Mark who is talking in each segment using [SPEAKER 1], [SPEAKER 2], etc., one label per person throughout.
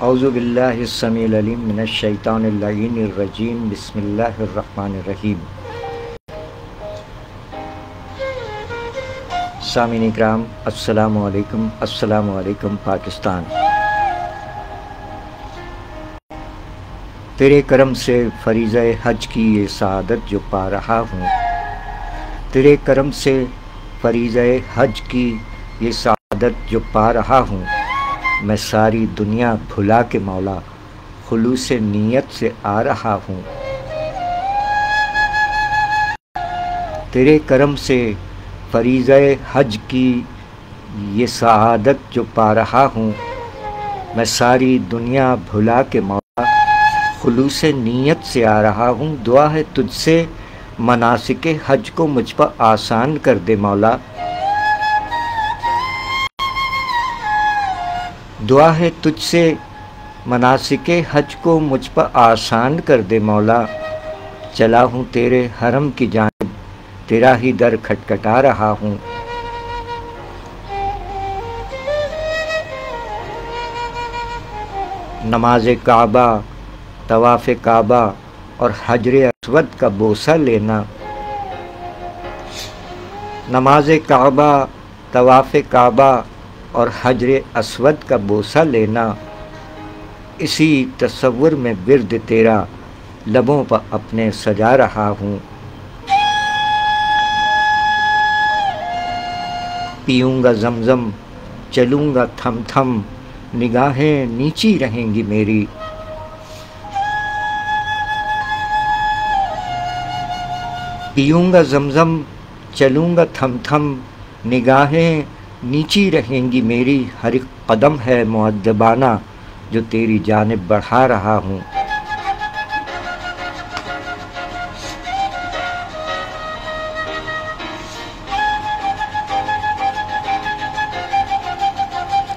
[SPEAKER 1] اعوذ باللہ السمیع العلیم من الشیطان اللعین الرجیم بسم اللہ الرحمن الرحیم۔ سامعین اکرام السلام علیکم، السلام علیکم پاکستان۔ تیرے کرم سے فریضہ حج کی یہ سعادت جو پا رہا ہوں، تیرے کرم سے فریضہ حج کی یہ سعادت جو پا رہا ہوں، میں ساری دنیا بھلا کے مولا خلوص نیت سے آ رہا ہوں۔ تیرے کرم سے فریضہ حج کی یہ سعادت جو پا رہا ہوں، میں ساری دنیا بھلا کے مولا خلوص نیت سے آ رہا ہوں۔ دعا ہے تجھ سے مناسک حج کو مجھ پر آسان کر دے مولا، دعا ہے تجھ سے مناسک حج کو مجھ پر آسان کر دے مولا۔ چلا ہوں تیرے حرم کی جانب، تیرا ہی در کھٹکھٹا رہا ہوں۔ نماز کعبہ، طواف کعبہ اور حجر اسود کا بوسہ لینا، نماز کعبہ، طواف کعبہ اور حجر اسود کا بوسہ لینا، اسی تصور میں ورد تیرا لبوں پر اپنے سجا رہا ہوں۔ پیوں گا زمزم، چلوں گا تھم تھم، نگاہیں نیچی رہیں گی میری۔ پیوں گا زمزم، چلوں گا تھم تھم، نگاہیں نیچی رہیں گی میری۔ ہر ایک قدم ہے مؤدبانہ جو تیری جانب بڑھا رہا ہوں۔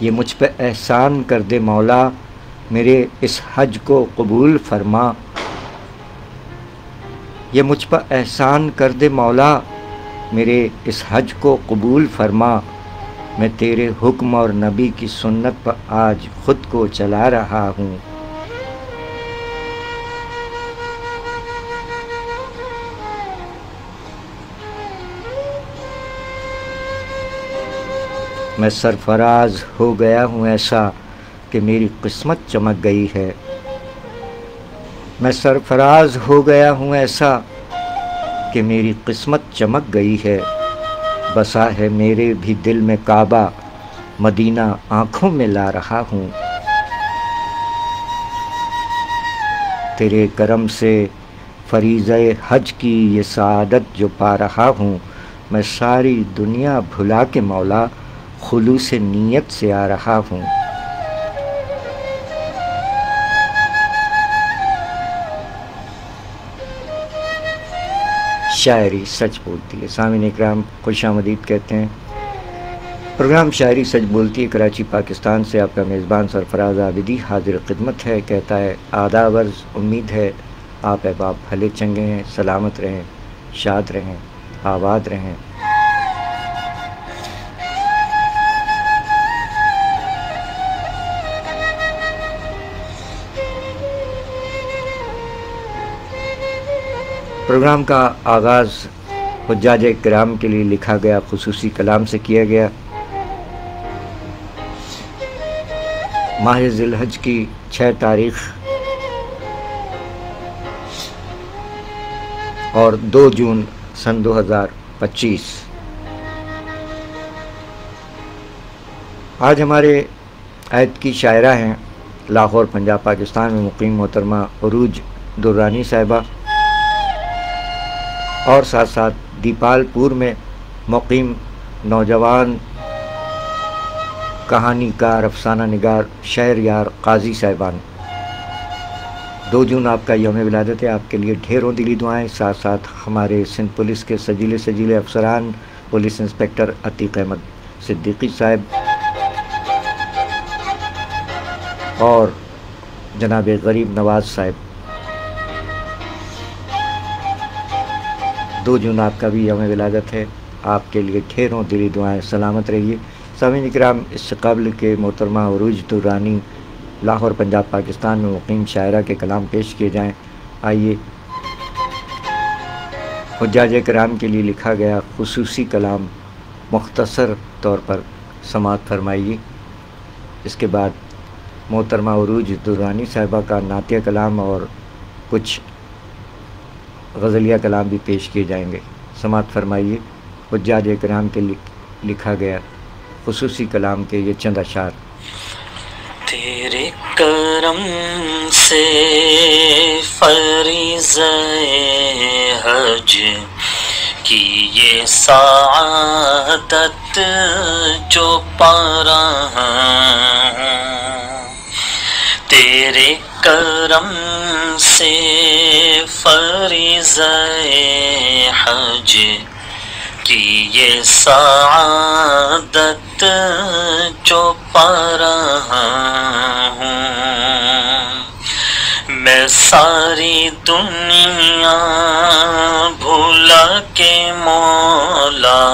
[SPEAKER 1] یہ مجھ پہ احسان کر دے مولا، میرے اس حج کو قبول فرما۔ یہ مجھ پر احسان کر دے مولا، میرے اس حج کو قبول فرما۔ میں تیرے حکم اور نبی کی سنت پر آج خود کو چلا رہا ہوں۔ میں سرفراز ہو گیا ہوں ایسا کہ میری قسمت چمک گئی ہے۔ میں سرفراز ہو گیا ہوں ایسا کہ میری قسمت چمک گئی ہے۔ بسا ہے میرے بھی دل میں کعبہ، مدینہ آنکھوں میں لا رہا ہوں۔ تیرے کرم سے فریضہ حج کی یہ سعادت جو پا رہا ہوں، میں ساری دنیا بھلا کے مولا خلوص نیت سے آ رہا ہوں۔ شاعری سچ بولتی ہے۔ سامعین اکرام خوش آمدید کہتے ہیں۔ پروگرام شاعری سچ بولتی ہے کراچی پاکستان سے آپ کا میزبان سرفراز عابدی حاضر خدمت ہے۔ کہتا ہے آداب عرض، امید ہے آپ احباب بھلے چنگے ہیں، سلامت رہیں، شاد رہیں، آباد رہیں۔ پروگرام کا آغاز حجاج کرام کے لیے لکھا گیا خصوصی کلام سے کیا گیا۔ ماہ ذی الحج کی 6 تاریخ اور 2 جون سن 2025۔ آج ہمارے آیت کی شاعرہ ہیں لاہور پنجاب پاکستان میں مقیم محترمہ عروج درانی صاحبہ، اور ساتھ ساتھ دیپال پور میں مقیم نوجوان کہانی کار، افسانہ نگار، شعر یار قاضی صاحبان۔ 2 جون آپ کا یوم ولادت ہے، آپ کے لیے ڈھیروں دلی دعائیں۔ ساتھ ساتھ ہمارے سندھ پولیس کے سجیلے افسران، پولیس انسپکٹر عتیق احمد صدیقی صاحب اور جناب غریب نواز صاحب۔ 2 جون آپ کا بھی یوم ولادت ہے، آپ کے لیے ڈھیروں دلی دعائیں، سلامت رہیے۔ سامعین اکرام، اس سے قبل کہ محترمہ عروج درانی لاہور پنجاب پاکستان میں مقیم شاعرہ کے کلام پیش کیے جائیں۔ آئیے حجاج کرام کے لیے لکھا گیا خصوصی کلام مختصر طور پر سماعت فرمائیے۔ اس کے بعد محترمہ عروج درانی صاحبہ کا نعتیہ کلام اور کچھ غزلیہ کلام بھی پیش کیے جائیں گے۔ سماعت فرمائیے حجاج کرام کے لکھا گیا خصوصی کلام کے یہ چند اشعار۔
[SPEAKER 2] تیرے کرم سے فریضہ حج کی یہ سعادت جو پا رہا ہوں، تیرے کرم سے فریضہ حج کی یہ سعادت جو پا رہا ہوں، میں ساری دنیا بھولا کے مولا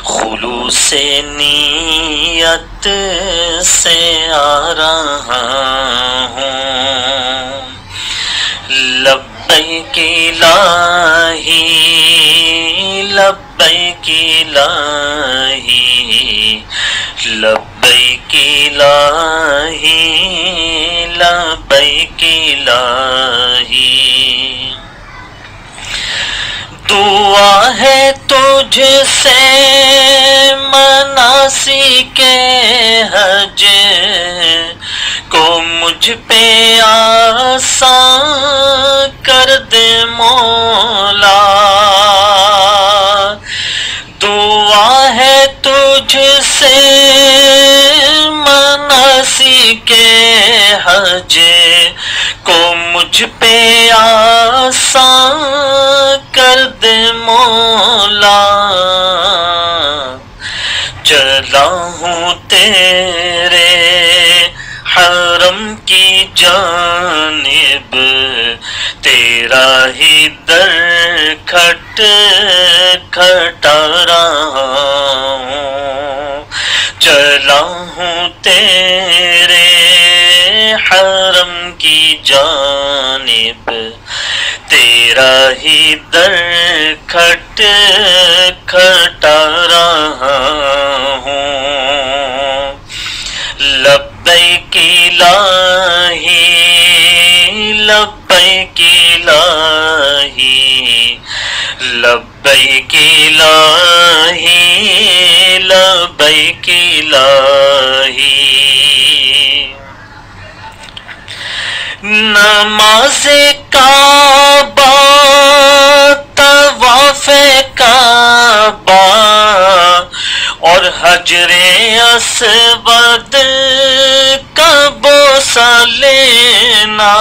[SPEAKER 2] خلوص نیت سے آ رہا ہوں، لبیک الہی لبیک الہی لبیک الہی لبیک الہی، دعا ہے تجھ سے مناسک حج کو مجھ پہ آسان کر دے مولا، دعا ہے تجھ سے مناسک حج کو مجھ پہ آسان کر دے مولا، چلا ہوں تیرے حرم کی جانب، تیرا ہی در کھٹکھٹا رہا ہوں، چلا ہوں تیرے حرم کی جانب، تیرا ہی در کھٹکھٹا رہا ہوں، لبیک الہی لبیک الہی لبیک الہی لبیک الہی، نماز کعبہ طواف کعبہ اور حجر اسود کا بوسہ لینا،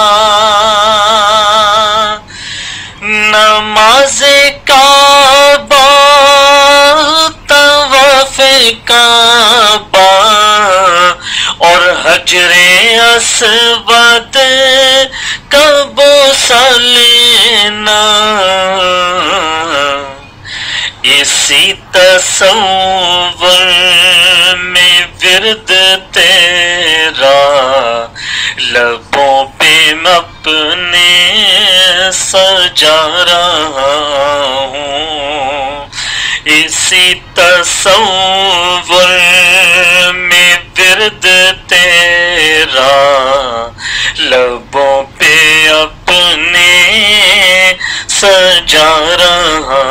[SPEAKER 2] نماز کعبہ طواف کعبہ اور حجر اسود کا بوسہ لینا، اسی تصور میں ورد تیرا لبوں پہ اپنے سجا رہا ہوں، اسی تصور میں ورد تیرا لبوں پہ اپنے سجا رہا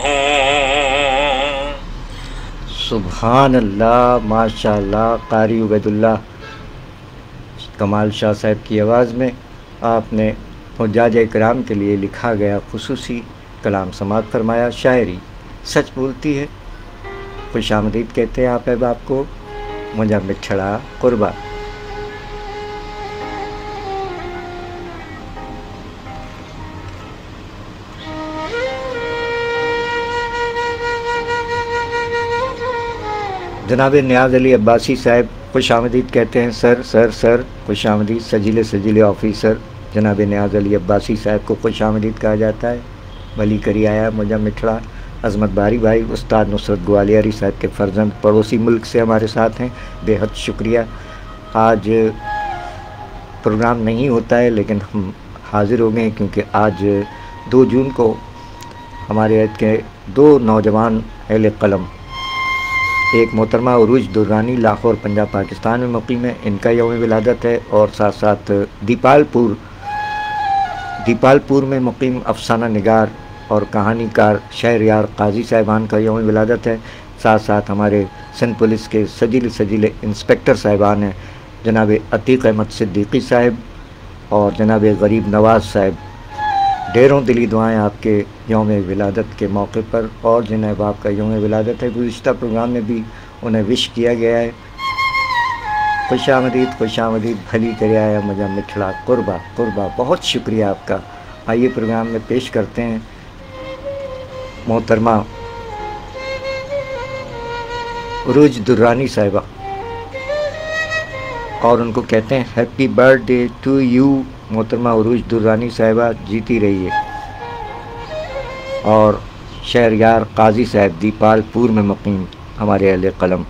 [SPEAKER 2] ہوں۔
[SPEAKER 1] سبحان اللہ، ماشاء اللہ۔ قاری عبید اللہ کمال شاہ صاحب کی آواز میں آپ نے حجاج کرام کے لیے لکھا گیا خصوصی کلام سماعت فرمایا۔ شاعری سچ بولتی ہے، خوش آمدید کہتے ہیں آپ احباب کو، مجھا مٹھڑا قربا۔ جناب نیاز علی عباسی صاحب خوش آمدید کہتے ہیں۔ سر سر سر خوش آمدید۔ سجیلے سجیلے آفیسر جناب نیاز علی عباسی صاحب کو خوش آمدید کہا جاتا ہے۔ ولی کری آیا مجھا مٹھڑا عظمت باری بھائی استاد نصرت گوالیاری صاحب کے فرزند پڑوسی ملک سے ہمارے ساتھ ہیں، بے حد شکریہ۔ آج پروگرام نہیں ہوتا ہے لیکن ہم حاضر ہو گئے ہیں کیونکہ آج 2 جون کو ہمارے عہد کے 2 نوجوان اہل قلم، ایک محترمہ عروج درانی لاہور پنجاب پاکستان میں مقیم ہے، ان کا یوم ولادت ہے، اور ساتھ ساتھ دیپال پور میں مقیم افسانہ نگار اور کہانی کار شہریار قاضی صاحبان کا یوم ولادت ہے، ساتھ ساتھ ہمارے سندھ پولیس کے سجیلے انسپیکٹر صاحبان ہیں جناب عتیق احمد صدیقی صاحب اور جناب غریب نواز صاحب۔ ڈھیروں دلی دعائیں آپ کے یوم ولادت کے موقع پر، اور جناب آپ کا یوم ولادت ہے، گزشتہ پروگرام میں بھی انہیں وش کیا گیا ہے۔ خوش آمدید بھلی کرے آیا مجھا مٹھڑا قربا، بہت شکریہ آپ کا۔ آئیے پروگرام میں پیش کرتے ہیں محترمہ عروج درانی صاحبہ، اور ان کو کہتے ہیں happy birthday to you محترمہ عروج درانی صاحبہ، جیتی رہیے۔ اور شہریار قاضی صاحب دیپال پور میں مقیم ہمارے اہل قلم۔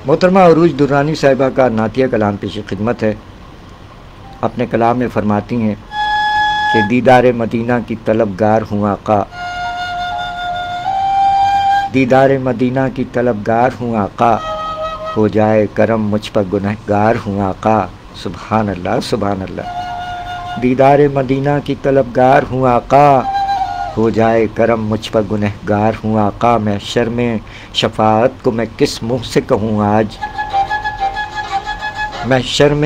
[SPEAKER 1] محترمہ عروج درانی صاحبہ کا نعتیہ کلام پیش خدمت ہے۔ اپنے کلام میں فرماتی ہیں کہ دیدار مدینہ کی طلبگار ہوں آقا، دیدار مدینہ کی طلبگار ہوں آقا، ہو جائے کرم مجھ پر گنہگار ہوں آقا۔ سبحان اللہ سبحان اللہ۔ دیدار مدینہ کی طلبگار ہوں آقا، ہو جائے کرم مجھ پر گنہگار ہوں آقا۔ میں شرم شفاعت کو میں کس منہ سے کہوں آج، میں شرم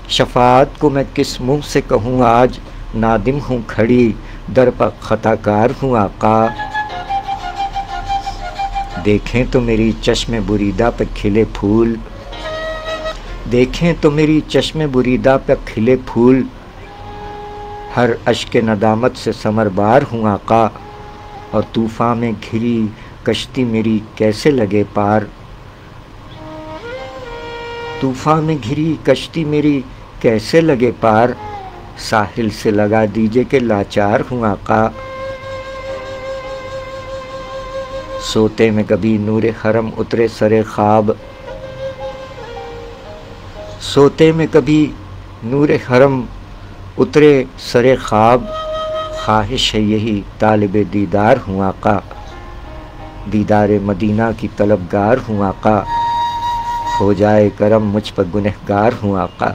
[SPEAKER 1] شفاعت کو میں کس منہ سے کہوں آج، نادم ہوں کھڑی در پر خطا کار ہوں آقا۔ دیکھیں تو میری چشم بریدہ پہ کھلے پھول، دیکھیں تو میری چشم بریدہ پہ کھلے پھول، ہر اشک ندامت سے ثمربار ہوں آقا۔ اور طوفان میں گھری کشتی میری کیسے لگے پار، طوفان میں گھری کشتی میری کیسے لگے پار، ساحل سے لگا دیجئے کہ لاچار ہوں آقا۔ سوتے میں کبھی نور حرم اترے سر خواب، سوتے میں کبھی نور حرم اترے سر خواب، خواہش ہے یہی طالب دیدار ہوں آقا، دیدار مدینہ کی طلبگار ہوں آقا، ہو جائے کرم مجھ پر گنہگار ہوں آقا۔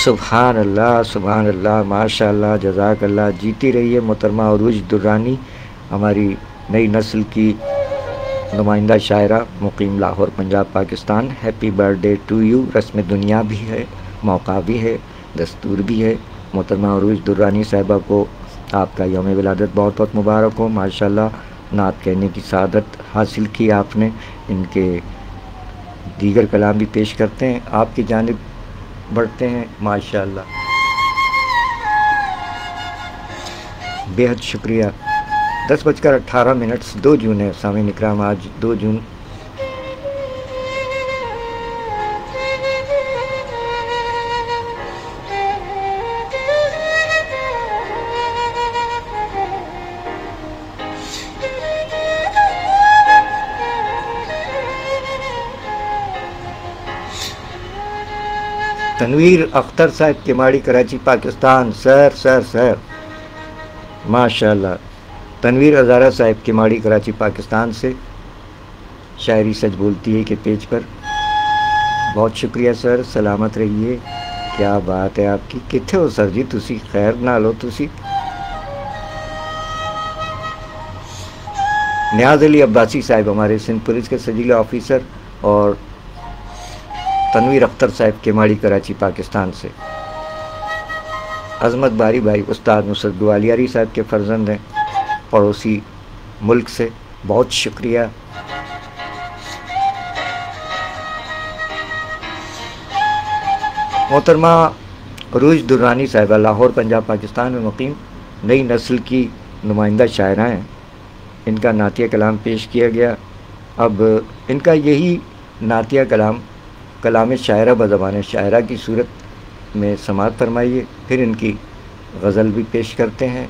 [SPEAKER 1] سبحان اللہ ماشاء اللہ، جزاک اللہ۔ جیتی رہیے محترمہ عروج درانی، ہماری نئی نسل کی نمائندہ شاعرہ مقیم Lahore Punjab Pakistan. Happy birthday to you, رسم دنیا بھی ہے، موقع بھی ہے، دستور بھی ہے۔ محترمہ عروج درانی صاحبہ کو آپ کا یوم ولادت بہت بہت مبارک ہو۔ ماشاءاللہ نعت کہنے کی سعادت حاصل کی آپ نے۔ ان کے دیگر کلام بھی پیش کرتے ہیں، آپ کی جانب بڑھتے ہیں۔ ماشاءاللہ بے حد شکریہ۔ 10:18 2 جون ہے سامعین اکرام، آج 2 جون۔ تنویر اختر صاحب کیماڑی کراچی پاکستان، سر ماشاءاللہ۔ تنویر ہزارہ صاحب کیماڑی کراچی پاکستان سے شاعری سچ بولتی ہے کے پیج پر، بہت شکریہ سر، سلامت رہیے۔ کیا بات ہے آپ کی، کتنے ہو سر جی تسی، خیر نال ہو تسی۔ نیاز علی عباسی صاحب ہمارے سندھ پولیس کے سجیلہ آفیسر، اور تنویر اختر صاحب کیماڑی کراچی پاکستان سے۔ عظمت باری بھائی استاد نصرت گوالیاری صاحب کے فرزند ہیں، پڑوسی ملک سے، بہت شکریہ۔ محترمہ عروج درانی صاحبہ لاہور پنجاب پاکستان میں مقیم نئی نسل کی نمائندہ شاعرہ ہیں، ان کا نعتیہ کلام پیش کیا گیا۔ اب ان کا یہی نعتیہ کلام کلام شاعرہ بزبان شاعرہ کی صورت میں سماعت فرمائیے، پھر ان کی غزل بھی پیش کرتے ہیں۔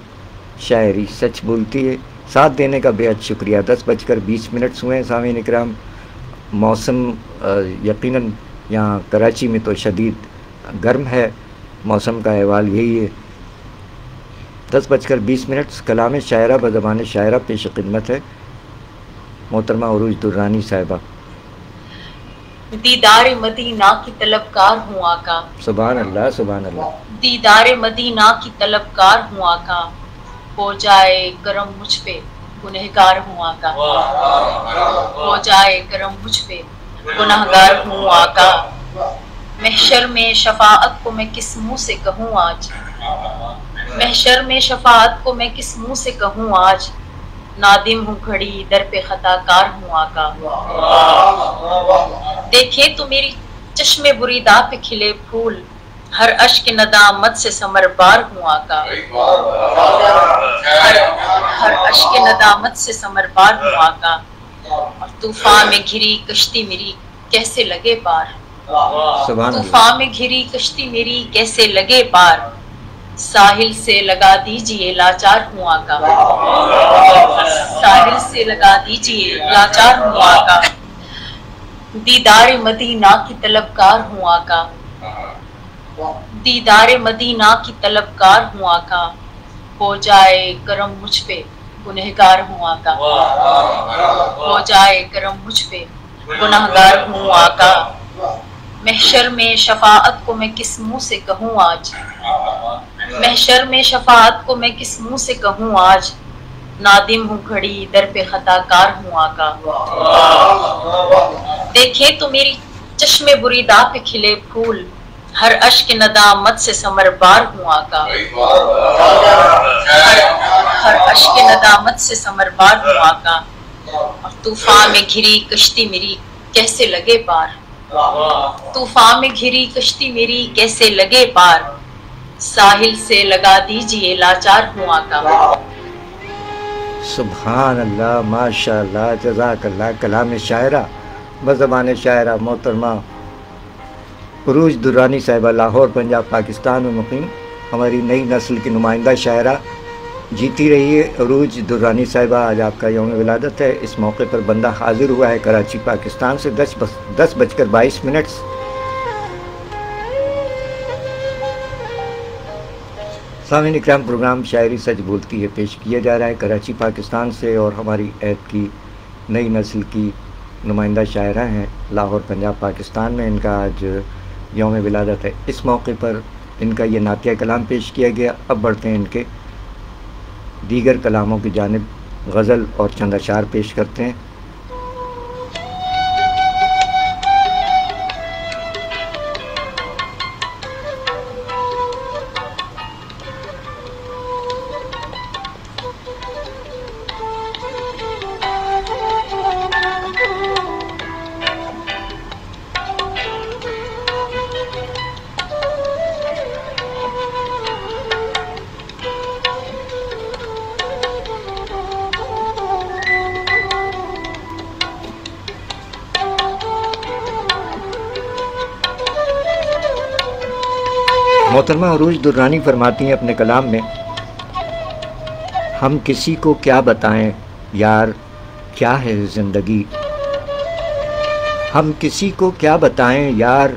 [SPEAKER 1] شاعری سچ بولتی ہے، ساتھ دینے کا بے حد شکریہ۔ 10:20 ہوئے ہیں سامعین اکرام۔ موسم یقیناً یہاں کراچی میں تو شدید گرم ہے، موسم کا احوال یہی ہے۔ 10:20 کلام شاعرہ بزبان شاعرہ پیش خدمت ہے محترمہ عروج درانی صاحبہ۔
[SPEAKER 3] دیدار مدینہ کی طلبکار ہوں آقا،
[SPEAKER 1] سبحان اللہ سبحان اللہ۔
[SPEAKER 3] دیدار مدینہ کی طلبکار ہوں آقا، ہو جائے کرم مجھ پہ گنہگار ہوں آقا، ہو جائے کرم مجھ پہ گنہگار ہوں آقا۔ محشر میں شفاعت کو میں کس منہ سے کہوں آج، محشر میں شفاعت کو میں کس منہ سے کہوں آج، نادم ہوں کھڑی در پہ خطا کار ہوں آقا۔ دیکھے تو میری چشم بریدہ پہ کھلے پھول، ہر اشک ندامت سے سمر بار ہوں آقا، ہر اشک ندامت سے سمر بار ہوں آقا۔ اور طوفان میں گھری کشتی میری کیسے لگے پار، طوفان میں گھری کشتی میری کیسے لگے پار، ساحل سے لگا دیجئے لاچار ہوں آقا، ساحل سے لگا دیجئے لاچار ہوں آقا۔ دیدار مدینہ کی طلبکار ہوں آقا، دیدار مدینہ کی طلبکار ہوں آقا، ہو جائے کرم مجھ پہ گنہگار ہوں آقا، ہو جائے کرم مجھ پہ گنہگار ہوں آقا۔ محشر میں شفاعت کو میں کس منہ سے کہوں آج، محشر میں شفاعت کو میں کس منہ سے کہوں آج، نادم ہوں کھڑی در پہ خطا کار ہوں آقا۔ دیکھے تو میری چشم بریدہ پہ کھلے پھول، ہر اشک ندامت سے سمر بار ہوں آقا، ہر اشک ندامت سے سمر بار ہوں آقا۔ اور طوفان میں گھری کشتی میری کیسے لگے پار، طوفان میں گھری کشتی میری کیسے لگے پار، ساحل سے لگا دیجئے لاچار ہوں آقا۔
[SPEAKER 1] سبحان اللہ ماشاء اللہ جزاک اللہ۔ کلام شاعرہ بزبان شاعرہ محترمہ عروج درانی صاحبہ، لاہور پنجاب پاکستان میں مقیم، ہماری نئی نسل کی نمائندہ شاعرہ، جیتی رہیے عروج درانی صاحبہ۔ آج آپ کا یوم ولادت ہے، اس موقع پر بندہ حاضر ہوا ہے کراچی پاکستان سے 10:22۔ سامعین اکرام، پروگرام شاعری سچ بولتی ہے پیش کیا جا رہا ہے کراچی پاکستان سے، اور ہماری عہد کی نئی نسل کی نمائندہ شاعرہ ہیں لاہور پنجاب پاکستان میں، ان کا آج یوم ولادت ہے۔ اس موقع پر ان کا یہ نعتیہ کلام پیش کیا گیا۔ اب بڑھتے ہیں ان کے دیگر کلاموں کی جانب، غزل اور چند اشعار پیش کرتے ہیں۔ محترمہ عروج درانی فرماتی ہیں اپنے کلام میں، ہم کسی کو کیا بتائیں یار کیا ہے زندگی، ہم کسی کو کیا بتائیں یار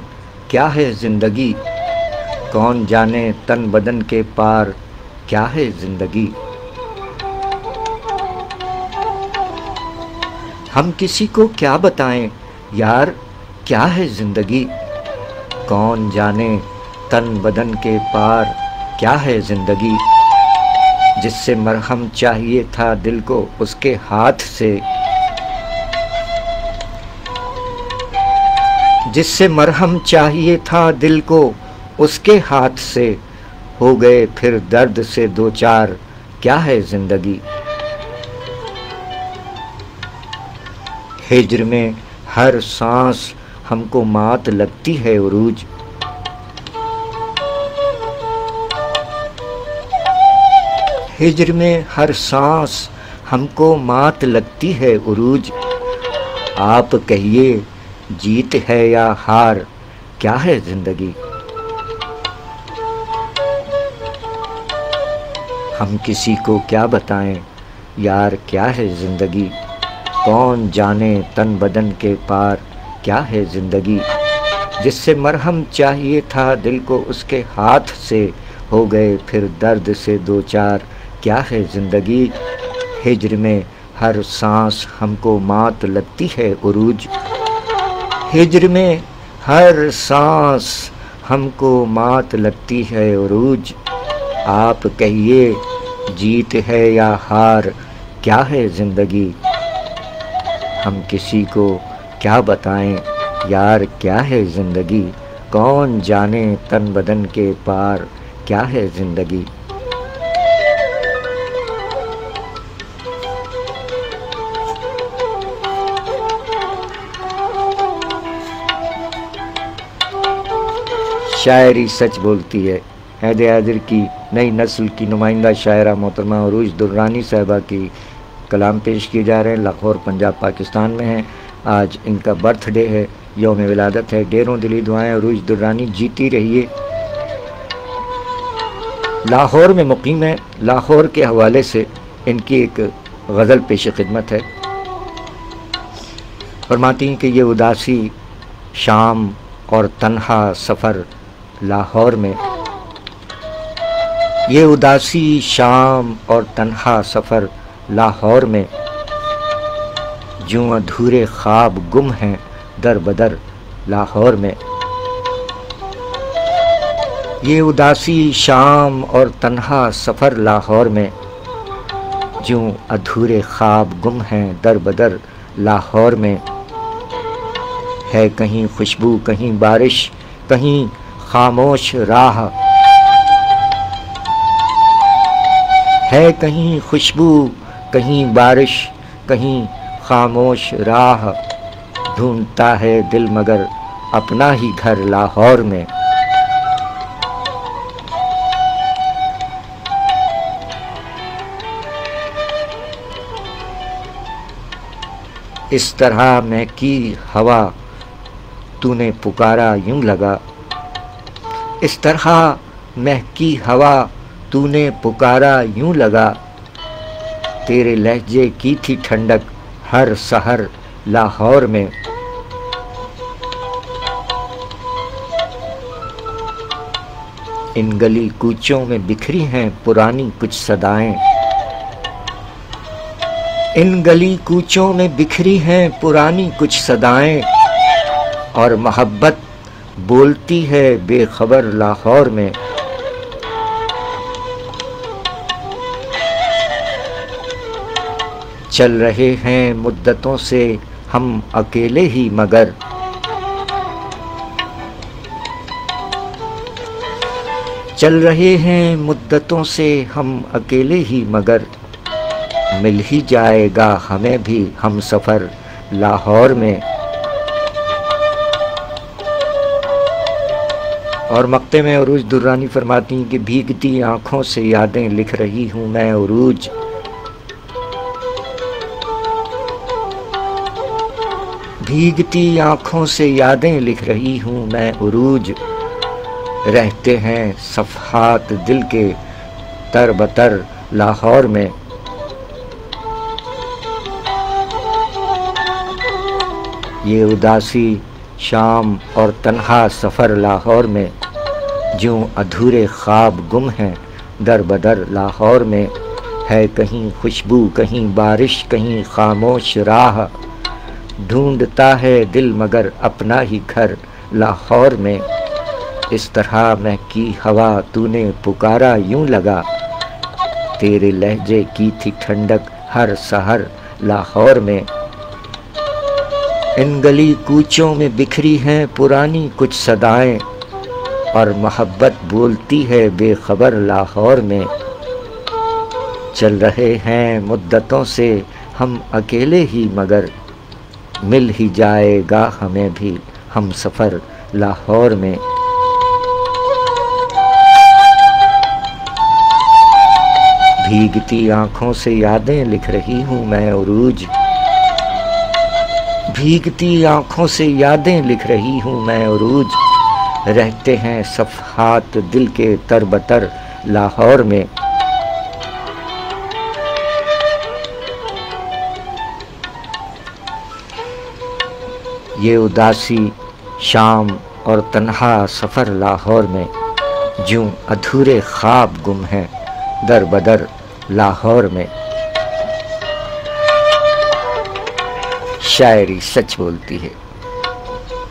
[SPEAKER 1] کیا ہے زندگی، کون جانے تن بدن کے پار کیا ہے زندگی، ہم کسی کو کیا بتائیں یار کیا ہے زندگی، کون جانے تن بدن کے پار کیا ہے زندگی، جس سے مرہم چاہیے تھا دل کو اس کے ہاتھ سے، جس سے مرہم چاہیے تھا دل کو اس کے ہاتھ سے، ہو گئے پھر درد سے دو چار کیا ہے زندگی، ہجر میں ہر سانس ہم کو مات لگتی ہے عروج، ہجر میں ہر سانس ہم کو مات لگتی ہے عروج، آپ کہیے جیت ہے یا ہار کیا ہے زندگی، ہم کسی کو کیا بتائیں یار کیا ہے زندگی، کون جانے تن بدن کے پار کیا ہے زندگی، جس سے مرہم چاہیے تھا دل کو اس کے ہاتھ سے ہو گئے پھر درد سے دو چار کیا ہے زندگی، ہجر میں ہر سانس ہم کو مات لگتی ہے عروج، ہجر میں ہر سانس ہم کو مات لگتی ہے عروج، آپ کہیے جیت ہے یا ہار کیا ہے زندگی، ہم کسی کو کیا بتائیں یار کیا ہے زندگی، کون جانے تن بدن کے پار کیا ہے زندگی۔ شاعری سچ بولتی ہے، ہید حاضر کی نئی نسل کی نمائندہ شاعرہ محترمہ عروج درانی صاحبہ کی کلام پیش کیے جا رہے ہیں، لاہور پنجاب پاکستان میں ہیں۔ آج ان کا برتھ ڈے ہے، یوم ولادت ہے، ڈھیروں دلی دعائیں عروج درانی جیتی رہیے۔ لاہور میں مقیم ہے، لاہور کے حوالے سے ان کی ایک غزل پیش خدمت ہے۔ فرماتی ہیں کہ یہ اداسی شام اور تنہا سفر لاہور میں، یہ اداسی شام اور تنہا سفر لاہور میں، جوں ادھورے خواب گم ہیں در بدر لاہور میں، یہ اداسی شام اور تنہا سفر لاہور میں، جوں ادھورے خواب گم ہیں در بدر لاہور میں، ہے کہیں خوشبو کہیں بارش کہیں خاموش راہ، ہے کہیں خوشبو کہیں بارش کہیں خاموش راہ، ڈھونڈتا ہے دل مگر اپنا ہی گھر لاہور میں، اس طرح مہکی ہوا تو نے پکارا یوں لگا، اس طرح مہکی ہوا تو نے پکارا یوں لگا، تیرے لہجے کی تھی ٹھنڈک ہر سحر لاہور میں، ان گلی کوچوں میں بکھری ہیں پرانی کچھ صدائیں، ان گلی کوچوں میں بکھری ہیں پرانی کچھ صدائیں، اور محبت بولتی ہے بے خبر لاہور میں، چل رہے ہیں مدتوں سے ہم اکیلے ہی مگر، چل رہے ہیں مدتوں سے ہم اکیلے ہی مگر، مل ہی جائے گا ہمیں بھی ہم سفر لاہور میں۔ اور مقطع میں عروج درانی فرماتی ہیں کہ بھیگتی آنکھوں سے یادیں لکھ رہی ہوں میں عروج، بھیگتی آنکھوں سے یادیں لکھ رہی ہوں میں عروج، رہتے ہیں صفحات دل کے تر بتر لاہور میں، یہ اداسی شام اور تنہا سفر لاہور میں، جوں ادھورے خواب گم ہیں در بدر لاہور میں، ہے کہیں خوشبو کہیں بارش کہیں خاموش راہ، ڈھونڈتا ہے دل مگر اپنا ہی گھر لاہور میں، اس طرح مہکی ہوا تو نے پکارا یوں لگا، تیرے لہجے کی تھی ٹھنڈک ہر سحر لاہور میں، ان گلی کوچوں میں بکھری ہیں پرانی کچھ صدائیں، اور محبت بولتی ہے بے خبر لاہور میں، چل رہے ہیں مدتوں سے ہم اکیلے ہی مگر، مل ہی جائے گا ہمیں بھی ہم سفر لاہور میں۔ بھیگتی آنکھوں سے یادیں لکھ رہی ہوں میں عروج، بھیگتی آنکھوں سے یادیں لکھ رہی ہوں میں عروج، رہتے ہیں صفحات دل کے تر بتر لاہور میں، یہ اداسی شام اور تنہا سفر لاہور میں، جوں ادھورے خواب گم ہیں در بدر لاہور میں۔ شاعری سچ بولتی ہے۔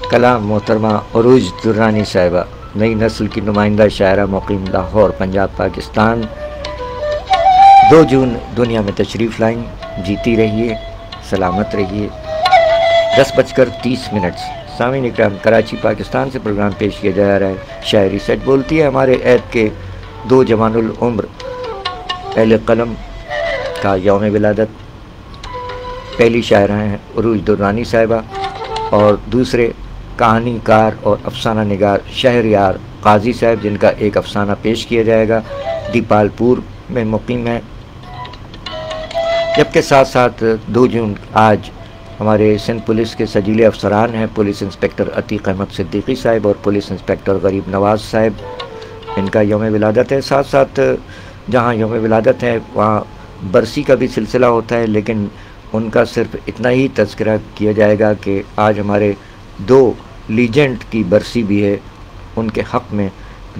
[SPEAKER 1] کلام محترمہ عروج درانی صاحبہ، نئی نسل کی نمائندہ شاعرہ، مقیم لاہور، پنجاب، پاکستان۔ 2 جون دنیا میں تشریف لائیں۔ جیتی رہیے، سلامت رہیے۔ 10:30۔ سامعین اکرام، کراچی پاکستان سے پروگرام پیش کیا جا رہا ہے شاعری سچ بولتی ہے۔ ہمارے عید کے 2 جوان العمر اہل قلم کا یوم ولادت۔ پہلی شاعرہ ہیں عروج درانی صاحبہ، اور دوسرے کہانی کار اور افسانہ نگار شہریار قاضی صاحب، جن کا ایک افسانہ پیش کیا جائے گا، دیپال پور میں مقیم ہے۔ جبکہ ساتھ ساتھ 2 جون آج ہمارے سندھ پولیس کے سجیلے افسران ہیں، پولیس انسپکٹر عتیق احمد صدیقی صاحب اور پولیس انسپکٹر غریب نواز صاحب، ان کا یوم ولادت ہے۔ ساتھ ساتھ جہاں یوم ولادت ہے وہاں برسی کا بھی سلسلہ ہوتا ہے، لیکن ان کا صرف اتنا ہی تذکرہ کیا جائے گا کہ آج ہمارے 2 لیجنڈ کی برسی بھی ہے، ان کے حق میں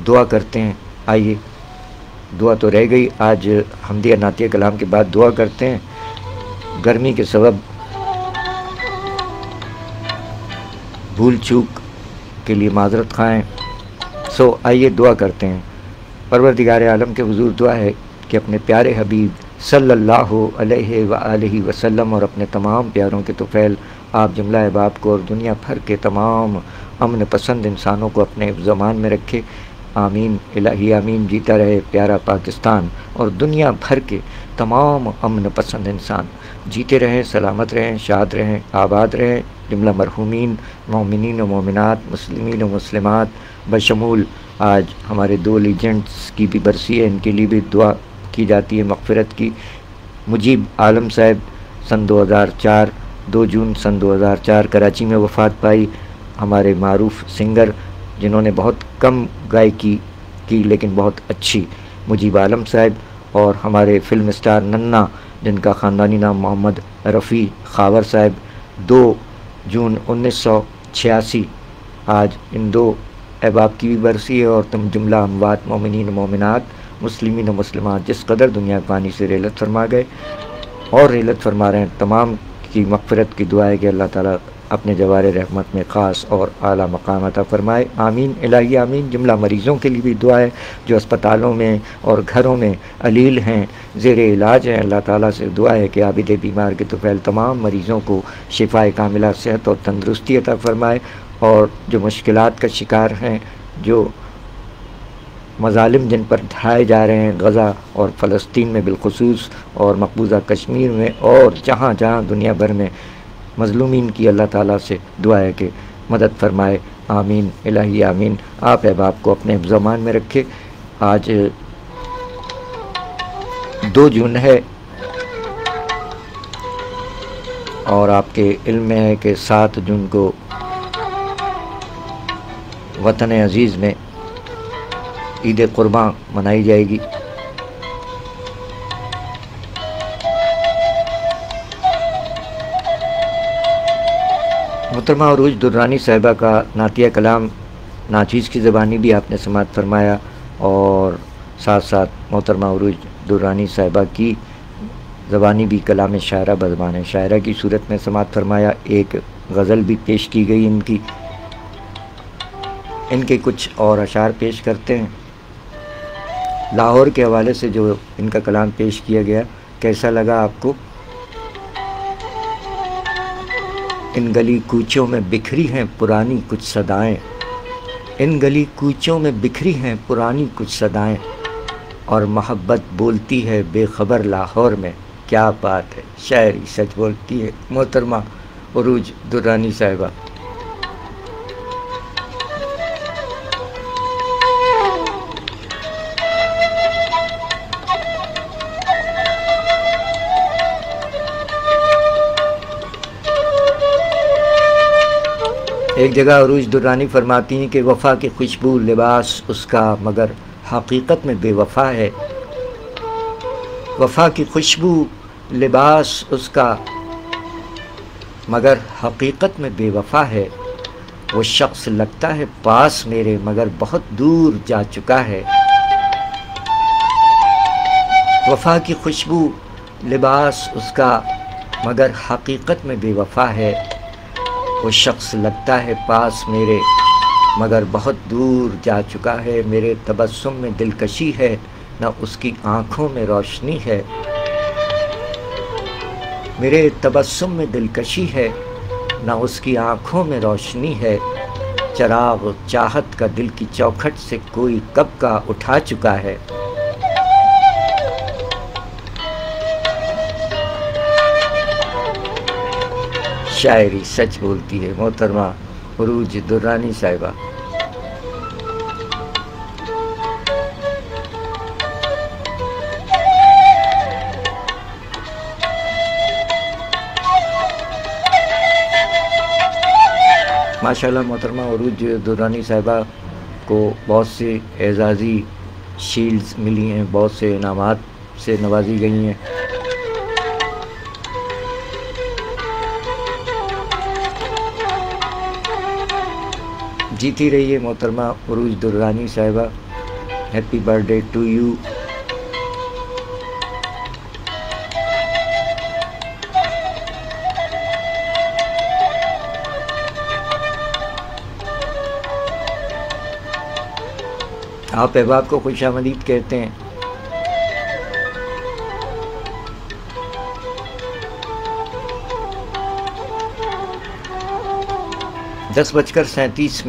[SPEAKER 1] دعا کرتے ہیں۔ آئیے، دعا تو رہ گئی، آج حمدیہ نعتیہ کلام کے بعد دعا کرتے ہیں۔ گرمی کے سبب بھول چوک کے لیے معذرت خواہیں، آئیے دعا کرتے ہیں۔ پروردگار عالم کے حضور دعا ہے کہ اپنے پیارے حبیب صلی اللہ علیہ وآلہ وسلم اور اپنے تمام پیاروں کے طفیل آپ جملہ احباب کو اور دنیا بھر کے تمام امن پسند انسانوں کو اپنے زمان میں رکھے۔ آمین الہی آمین۔ جیتا رہے پیارا پاکستان اور دنیا بھر کے تمام امن پسند انسان جیتے رہیں، سلامت رہیں، شاد رہیں، آباد رہیں۔ جملہ مرحومین، مومنین و مومنات، مسلمین و مسلمات بشمول آج ہمارے 2 لیجنڈس کی بھی برسی ہے، ان کے لیے بھی دعا کی جاتی ہے مغفرت کی۔ مجیب عالم صاحب سن 2004 2 جون سن 2004 کراچی میں وفات پائی، ہمارے معروف سنگر جنہوں نے بہت کم گائیکی کی لیکن بہت اچھی، مجیب عالم صاحب۔ اور ہمارے فلم اسٹار ننا جن کا خاندانی نام محمد رفیع خاور صاحب، 2 جون 1986 آج ان 2 احباب کی بھی برسی ہے۔ اور تم جملہ اموات مومنین و مومنات مسلمین و مسلمات جس قدر دنیا پانی سے ریلت فرما گئے اور ریلت فرما رہے ہیں، تمام کی مغفرت کی دعا ہے کہ اللہ تعالیٰ اپنے جوار رحمت میں خاص اور اعلیٰ مقام عطا فرمائے۔ آمین الہی آمین۔ جملہ مریضوں کے لیے بھی دعا ہے جو اسپتالوں میں اور گھروں میں علیل ہیں، زیر علاج ہیں۔ اللہ تعالیٰ سے دعا ہے کہ عابد بیمار کے طفیل تمام مریضوں کو شفائے کاملہ، صحت اور تندرستی عطا فرمائے، اور جو مشکلات کا شکار ہیں، جو مظالم جن پر ڈھائے جا رہے ہیں غزہ اور فلسطین میں بالخصوص، اور مقبوضہ کشمیر میں، اور جہاں جہاں دنیا بھر میں مظلومین کی اللہ تعالیٰ سے دعا ہے کہ مدد فرمائے۔ آمین الہی آمین۔ آپ احباب کو اپنے زمان میں رکھے۔ آج 2 جون ہے اور آپ کے علم میں ہے کہ 7 جون کو وطن عزیز میں عید قرباں منائی جائے گی۔ محترمہ عروج درانی صاحبہ کا نعتیہ کلام ناچیز کی زبانی بھی آپ نے سماعت فرمایا، اور ساتھ ساتھ محترمہ عروج درانی صاحبہ کی زبانی بھی کلام شاعرہ بزبان شاعرہ کی صورت میں سماعت فرمایا۔ ایک غزل بھی پیش کی گئی ان کی، ان کے کچھ اور اشعار پیش کرتے ہیں۔ لاہور کے حوالے سے جو ان کا کلام پیش کیا گیا، کیسا لگا آپ کو؟ ان گلی کوچوں میں بکھری ہیں پرانی کچھ صدائیں، ان گلی کوچوں میں بکھری ہیں پرانی کچھ صدائیں، اور محبت بولتی ہے بے خبر لاہور میں۔ کیا بات ہے، شاعری سچ بولتی ہے محترمہ عروج درانی صاحبہ۔ ایک جگہ عروج درانی فرماتی ہیں کہ وفا کی خوشبو لباس اس کا مگر حقیقت میں بے وفا ہے، وفا کی خوشبو لباس اس کا مگر حقیقت میں بے وفا ہے، وہ شخص لگتا ہے پاس میرے مگر بہت دور جا چکا ہے۔ وفا کی خوشبو لباس اس کا مگر حقیقت میں بے وفا ہے، وہ شخص لگتا ہے پاس میرے مگر بہت دور جا چکا ہے۔ میرے تبسم میں دلکشی ہے، نہ اس کی آنکھوں میں روشنی ہے۔ میرے تبسم میں دلکشی ہے، نہ اس کی آنکھوں میں روشنی ہے۔ چراغ چاہت کا دل کی چوکھٹ سے کوئی کب کا اٹھا چکا ہے۔ شاعری سچ بولتی ہے محترمہ عروج درانی صاحبہ۔ ماشاءاللہ محترمہ عروج درانی صاحبہ کو بہت سے اعزازی شیلڈز ملی ہیں، بہت سے انعامات سے نوازی گئی ہیں۔ جیتی رہیے محترمہ عروج درانی صاحبہ، happy birthday to you. آپ احباب کو خوش آمدید کہتے ہیں۔ دس بج کر 37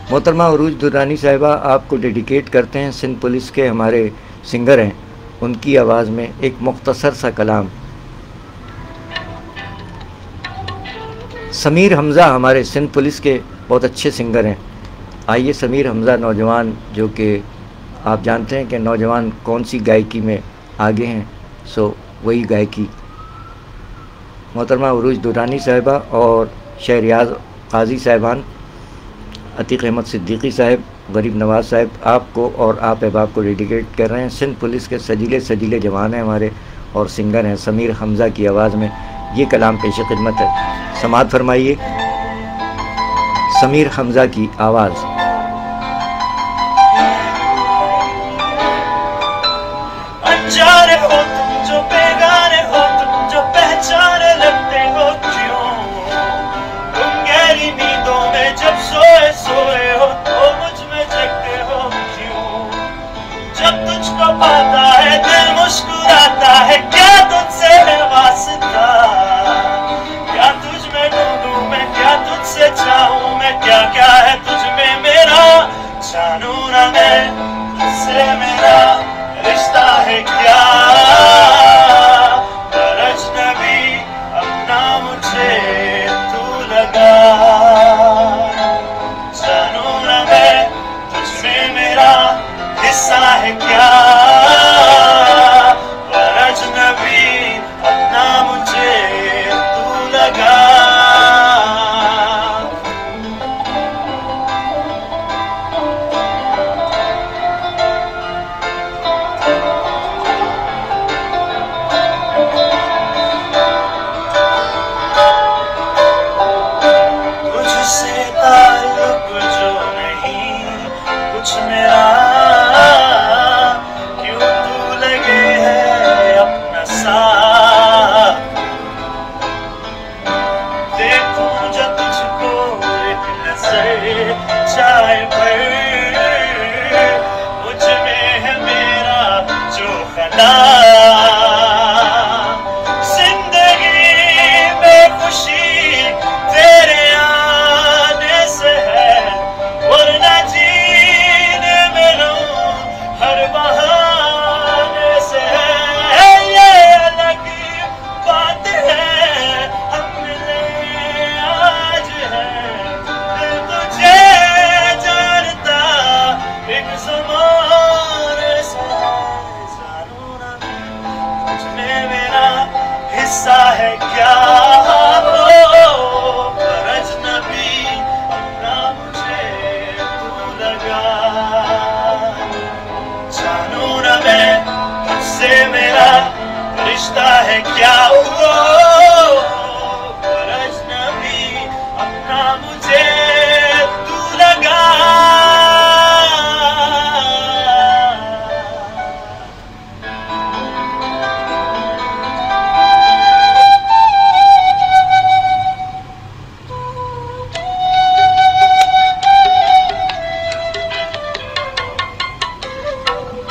[SPEAKER 1] محترمہ عروج درانی صاحبہ آپ کو ڈیڈیکیٹ کرتے ہیں، سندھ پولیس کے ہمارے سنگر ہیں، ان کی آواز میں ایک مختصر سا کلام۔ سمیر حمزہ ہمارے سندھ پولیس کے بہت اچھے سنگر ہیں۔ آئیے سمیر حمزہ نوجوان، جو کہ آپ جانتے ہیں کہ نوجوان کون سی گائیکی میں آگے ہیں، سو وہی گائیکی محترمہ عروج درانی صاحبہ اور شہریاز قاضی صاحبان، عتیق احمد صدیقی صاحب، غریب نواز صاحب، آپ کو اور آپ احباب کو ڈیڈیکیٹ کر رہے ہیں۔ سندھ پولیس کے سجیلے جوان ہیں ہمارے اور سنگر ہیں، سمیر حمزہ کی آواز میں یہ کلام پیش خدمت ہے، سماعت فرمائیے۔ سمیر حمزہ کی آواز۔
[SPEAKER 2] انجانے ہو تم جو بیگانے ہو تم جو پہچانے لگتے ہو کیوں، تم گہری نیندوں میں جب سوئے ہو تو مجھ میں جگتے ہو کیوں، جب تجھ کو پاتا ہے دل مسکراتا ہے، کیا تجھ سے ہے واسطہ، کیا تجھ میں ڈھونڈوں میں، کیا تجھ سے چاہوں میں، کیا کیا ہے تجھ میں میرا، جانوں نہ میں تجھ سے میرا رشتہ ہے کیا، پر اجنبی اپنا مجھے تو لگا، جانوں نہ میں تجھ میں میرا حصہ ہے کیا، پر اجنبی اپنا مجھے تو لگا۔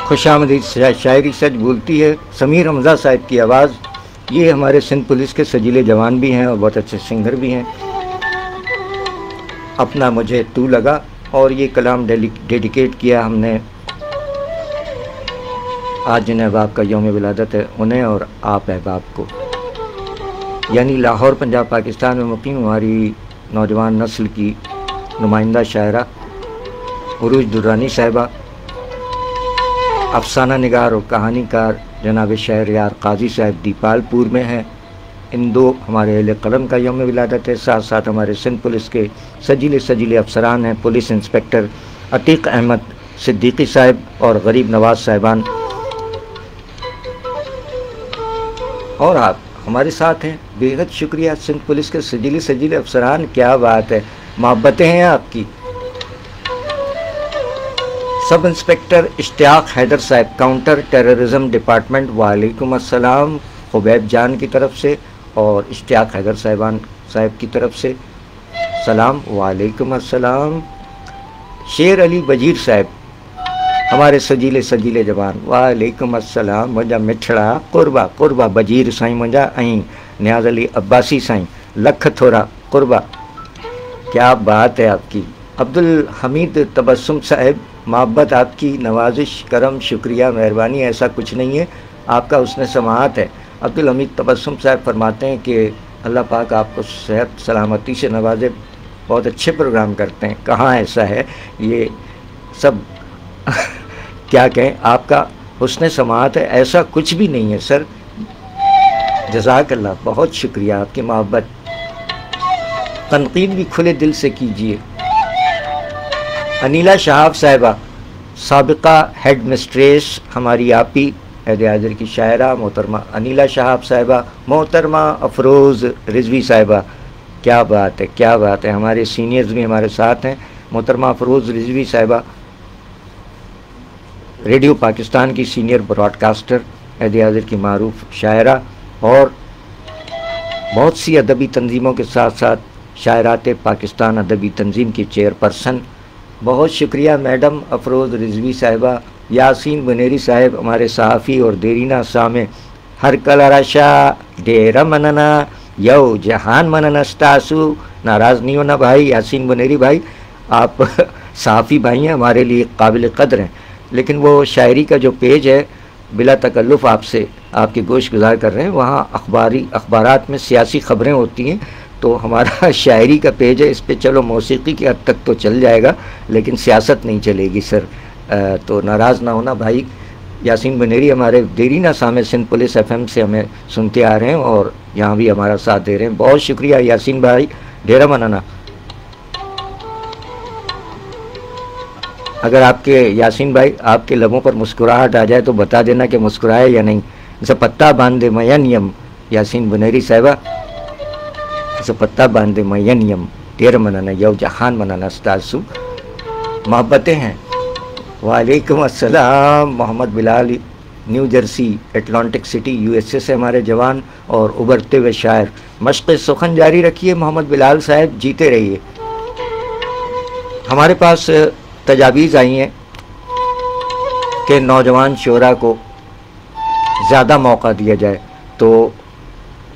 [SPEAKER 1] خوش آمدید شاعری سچ بولتی ہے، سمیر حمزہ صاحب کی آواز. یہ ہمارے سندھ پولیس کے سجیلے جوان بھی ہیں اور بہت اچھے سنگر بھی ہیں. اپنا مجھے تو لگا، اور یہ کلام ڈیڈیکیٹ کیا ہم نے آج جن احباب کا یوم ولادت ہے انہیں اور آپ احباب کو، یعنی لاہور پنجاب پاکستان میں مقیم ہماری نوجوان نسل کی نمائندہ شاعرہ عروج درانی صاحبہ، افسانہ نگار اور کہانی کار جناب شہریار قاضی صاحب دیپال پور میں ہیں. ان دو ہمارے اہل قلم کا یوم ولادت ہے. ساتھ ساتھ ہمارے سندھ پولیس کے سجیلے افسران ہیں، پولیس انسپکٹر عتیق احمد صدیقی صاحب اور غریب نواز صاحبان، اور آپ ہمارے ساتھ ہیں. بے حد شکریہ سندھ پولیس کے سجیلے افسران، کیا بات ہے، محبتیں ہیں آپ کی. سب انسپکٹر اشتیاق حیدر صاحب، کاؤنٹر ٹیررزم ڈپارٹمنٹ، وعلیکم السلام. خبیب جان کی طرف سے اور اشتیاق حیدر صاحب کی طرف سے سلام، وعلیکم السلام. شیر علی بجیر صاحب ہمارے سجیلے جوان، وعلیکم السلام. منجا مٹھڑا قربا بجیر سائیں منجا، این نیاز علی عباسی سائیں لکھ تھورا قربا. کیا بات ہے آپ کی. عبدالحمید تبسم صاحب، محبت آپ کی، نوازش، کرم، شکریہ، مہربانی، ایسا کچھ نہیں ہے، آپ کا حسن سماعت ہے. عبدالحمید تبسم صاحب فرماتے ہیں کہ اللہ پاک آپ کو صحت سلامتی سے نوازے، بہت اچھے پروگرام کرتے ہیں. کہاں ایسا ہے، یہ سب کیا کہیں، آپ کا حسن سماعت ہے، ایسا کچھ بھی نہیں ہے سر. جزاک اللہ، بہت شکریہ آپ کی محبت. تنقید بھی کھلے دل سے کیجیے. انیلا شہاب صاحبہ، سابقہ ہیڈ مسٹریس ہماری آپی عہد حاضر کی شاعرہ محترمہ انیلا شہاب صاحبہ، محترمہ افروز رضوی صاحبہ، کیا بات ہے کیا بات ہے. ہمارے سینئرز بھی ہمارے ساتھ ہیں. محترمہ افروز رضوی صاحبہ ریڈیو پاکستان کی سینئر براڈ کاسٹر، عہد حاضر کی معروف شاعرہ، اور بہت سی ادبی تنظیموں کے ساتھ ساتھ شاعرات پاکستان ادبی تنظیم کی چیئرپرسن. بہت شکریہ میڈم افروز رضوی صاحبہ. یاسین بنیری صاحب ہمارے صحافی اور دیرینہ سامع، ہر کل رشا ڈیرا مننا یو جہان مننا ستاسو. ناراض نہیں ہونا بھائی یاسین بنیری بھائی، آپ صحافی بھائی ہیں، ہمارے لیے قابل قدر ہیں. لیکن وہ شاعری کا جو پیج ہے بلا تکلف آپ کی گوش گزار کر رہے ہیں، وہاں اخبارات میں سیاسی خبریں ہوتی ہیں، تو ہمارا شاعری کا پیج ہے، اس پہ چلو موسیقی کی حد تک تو چل جائے گا لیکن سیاست نہیں چلے گی سر. تو ناراض نہ ہونا بھائی. یاسین بنیری ہمارے دیرینہ سامع سندھ پولیس FM سے ہمیں سنتے آ رہے ہیں اور یہاں بھی ہمارا ساتھ دے رہے ہیں. بہت شکریہ یاسین بھائی، ڈیرا منانا. اگر آپ کے یاسین بھائی آپ کے لبوں پر مسکراہٹ آ جائے تو بتا دینا کہ مسکرائے یا نہیں. جیسے پتہ باندھے مینیم، یاسین بنیری صاحبہ، جیسے پتہ باندھے مینیم ڈیرا منانا یو جہان منانا ستاسو. محبتیں ہیں. وعلیکم السلام. Muhammad Bilal New Jersey Atlantic City USA سے ہمارے جوان اور ابھرتے ہوئے شاعر. مشق سخن جاری رکھیے محمد بلال صاحب، جیتے رہیے. ہمارے پاس تجاویز آئی ہیں کہ نوجوان شعراء کو زیادہ موقع دیا جائے، تو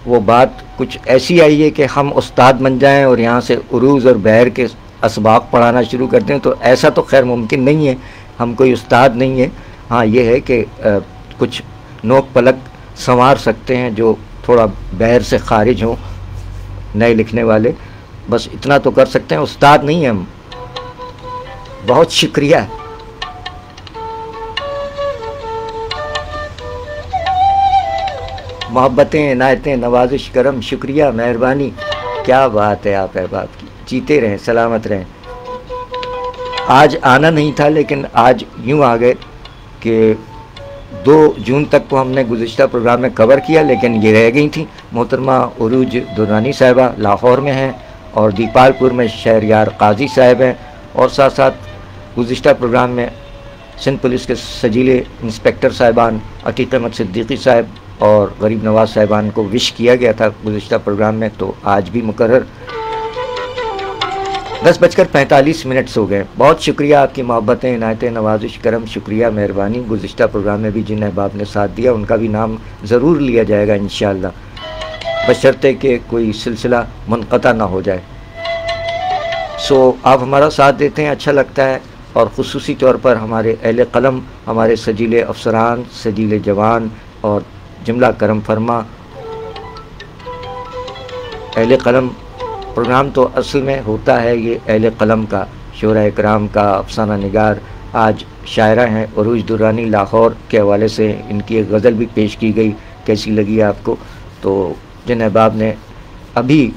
[SPEAKER 1] وہ بات کچھ ایسی آئی ہے کہ ہم استاد بن جائیں اور یہاں سے عروض اور بحر کے اسباق پڑھانا شروع کر دیں، تو ایسا تو خیر ممکن نہیں ہے، ہم کوئی استاد نہیں ہیں. ہاں یہ ہے کہ کچھ نوک پلک سنوار سکتے ہیں جو تھوڑا بحر سے خارج ہوں، نئے لکھنے والے، بس اتنا تو کر سکتے ہیں، استاد نہیں ہیں ہم. بہت شکریہ. محبتیں، عنایتیں، نوازش، کرم، شکریہ، مہربانی. کیا بات ہے آپ احباب کی. جیتے رہیں، سلامت رہیں. آج آنا نہیں تھا لیکن آج یوں آ گئے کہ 2 جون تک کو ہم نے گزشتہ پروگرام میں کور کیا لیکن یہ رہ گئی تھیں. محترمہ عروج درانی صاحبہ لاہور میں ہیں اور دیپال پور میں شہریار قاضی صاحب ہیں، اور ساتھ ساتھ گزشتہ پروگرام میں سندھ پولیس کے سجیلے انسپکٹر صاحبان عتیق احمد صدیقی صاحب اور غریب نواز صاحبان کو وش کیا گیا تھا گزشتہ پروگرام میں، تو آج بھی مقرر. 10:45 ہو گئے. بہت شکریہ آپ کی محبتیں، عنایتیں، نوازش، کرم، شکریہ، مہربانی. گزشتہ پروگرام میں بھی جن احباب نے ساتھ دیا ان کا بھی نام ضرور لیا جائے گا انشاءاللہ، بشرطے کہ کوئی سلسلہ منقطع نہ ہو جائے. آپ ہمارا ساتھ دیتے ہیں، اچھا لگتا ہے. اور خصوصی طور پر ہمارے اہل قلم، ہمارے سجیلے افسران، سجیلے جوان اور جملہ کرم فرما اہل قلم. پروگرام تو اصل میں ہوتا ہے یہ اہل قلم کا، شعراء اکرام کا، افسانہ نگار. آج شاعرہ ہیں عروج درانی، لاہور کے حوالے سے ان کی ایک غزل بھی پیش کی گئی. کیسی لگی آپ کو؟ تو جن احباب نے ابھی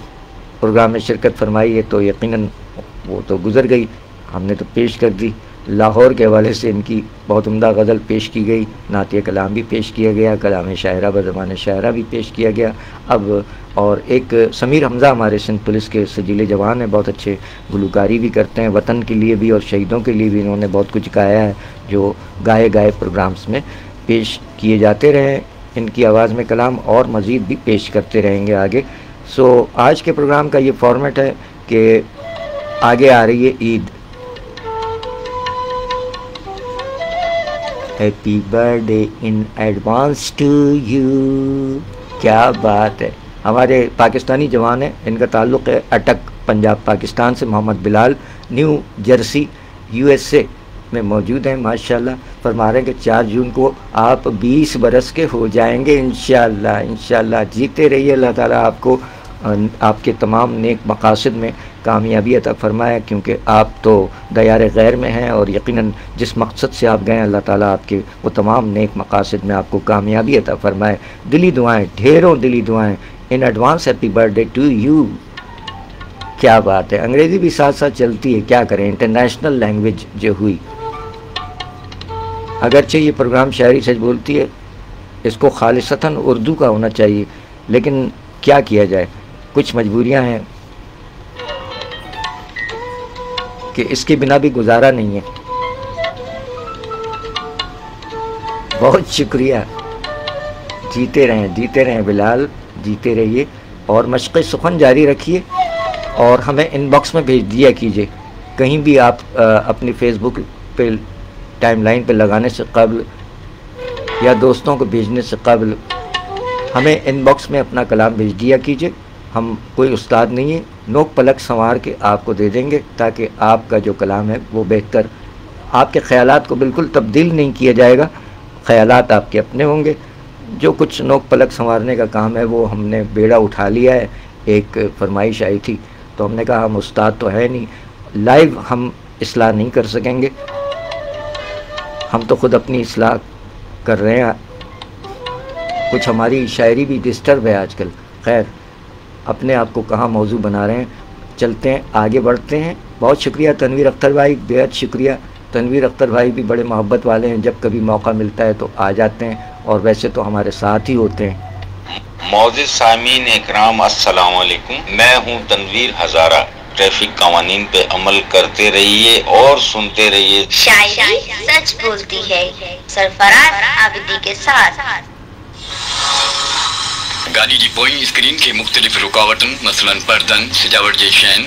[SPEAKER 1] پروگرام میں شرکت فرمائی ہے تو یقیناً وہ تو گزر گئی، ہم نے تو پیش کر دی. لاہور کے حوالے سے ان کی بہت عمدہ غزل پیش کی گئی، نعتیہ کلام بھی پیش کیا گیا، کلام شاعرہ بزبان شاعرہ بھی پیش کیا گیا. اب اور ایک سمیر حمزہ ہمارے سندھ پولیس کے سجیلے جوان ہیں، بہت اچھے گلوکاری بھی کرتے ہیں، وطن کے لیے بھی اور شہیدوں کے لیے بھی انہوں نے بہت کچھ گایا ہے جو گائے پروگرامز میں پیش کیے جاتے رہے. ان کی آواز میں کلام اور مزید بھی پیش کرتے رہیں گے آگے. آج کے پروگرام کا یہ فارمیٹ ہے کہ آگے آ رہی ہے Eid. Happy birthday in advance to you. کیا بات ہے. ہمارے پاکستانی جوان ہیں، ان کا تعلق ہے اٹک پنجاب پاکستان سے. محمد بلال نیو جرسی USA میں موجود ہیں. ماشاءاللہ فرما رہے ہیں کہ 4 جون کو آپ 20 برس کے ہو جائیں گے انشاءاللہ. انشاءاللہ جیتے رہیے. اللہ تعالیٰ آپ کو آپ کے تمام نیک مقاصد میں کامیابی عطا فرمائے، کیونکہ آپ تو دیار غیر میں ہیں اور یقیناً جس مقصد سے آپ گئے اللہ تعالیٰ آپ کے وہ تمام نیک مقاصد میں آپ کو کامیابی عطا فرمائے. دلی دعائیں، ڈھیروں دلی دعائیں. In advance happy birthday to you. کیا بات ہے. انگریزی بھی ساتھ ساتھ چلتی ہے، کیا کریں، انٹرنیشنل لینگویج جو ہوئی. اگرچہ یہ پروگرام شاعری سچ بولتی ہے، اس کو خالصتاً اردو کا ہونا چاہیے، لیکن کیا کیا جائے، کچھ مجبوریاں ہیں کہ اس کے بنا بھی گزارا نہیں ہے. بہت شکریہ. جیتے رہیں بلال، جیتے رہیے اور مشق سخن جاری رکھیے اور ہمیں ان باکس میں بھیج دیا کیجیے. کہیں بھی آپ اپنی فیس بک پہ ٹائم لائن پہ لگانے سے قبل یا دوستوں کو بھیجنے سے قبل ہمیں ان باکس میں اپنا کلام بھیج دیا کیجیے. ہم کوئی استاد نہیں ہیں، نوک پلک سنوار کے آپ کو دے دیں گے تاکہ آپ کا جو کلام ہے وہ بہتر. آپ کے خیالات کو بالکل تبدیل نہیں کیا جائے گا، خیالات آپ کے اپنے ہوں گے. جو کچھ نوک پلک سنوارنے کا کام ہے وہ ہم نے بیڑا اٹھا لیا ہے. ایک فرمائش آئی تھی تو ہم نے کہا ہم استاد تو ہے نہیں، لائیو ہم اصلاح نہیں کر سکیں گے، ہم تو خود اپنی اصلاح کر رہے ہیں. کچھ ہماری شاعری بھی ڈسٹرب ہے آج کل. خیر، اپنے آپ کو کہاں موضوع بنا رہے ہیں. چلتے ہیں، آگے بڑھتے ہیں. بہت شکریہ تنویر اختر بھائی، بےحد شکریہ. تنویر اختر بھائی بھی بڑے محبت والے ہیں، جب کبھی موقع ملتا ہے تو آ جاتے ہیں اور ویسے تو ہمارے ساتھ ہی ہوتے ہیں.
[SPEAKER 4] معزز سامعین اکرام السلام علیکم، میں ہوں تنویر ہزارہ. ٹریفک قوانین پہ عمل کرتے رہیے اور سنتے رہیے.
[SPEAKER 5] شاعری سچ بولتی ہے، سرفراز عابدی کے ساتھ.
[SPEAKER 6] گاڑی جی پوئیں اسکرین کے مختلف رکاوٹن مثلا پردن، سجاوٹ کے شین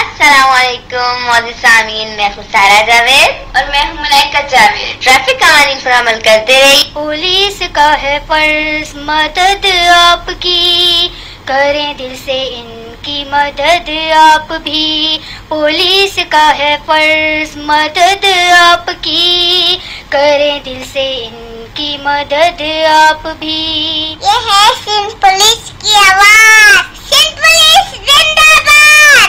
[SPEAKER 5] السلام علیکم معزز سامعین، میں ہوں سارا جاوید اور میں ہوں ملائکہ جاوید. ٹریفک قوانین پر عمل کرتے رہیے. پولیس کا ہے فرض مدد آپ کی، کریں دل سے ان کی مدد آپ بھی. پولیس کا ہے فرض مدد آپ کی، کریں دل سے ان کی مدد آپ بھی. یہ ہے سندھ پولیس کی آواز. سندھ پولیس زندہ باد.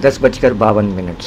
[SPEAKER 1] 10:52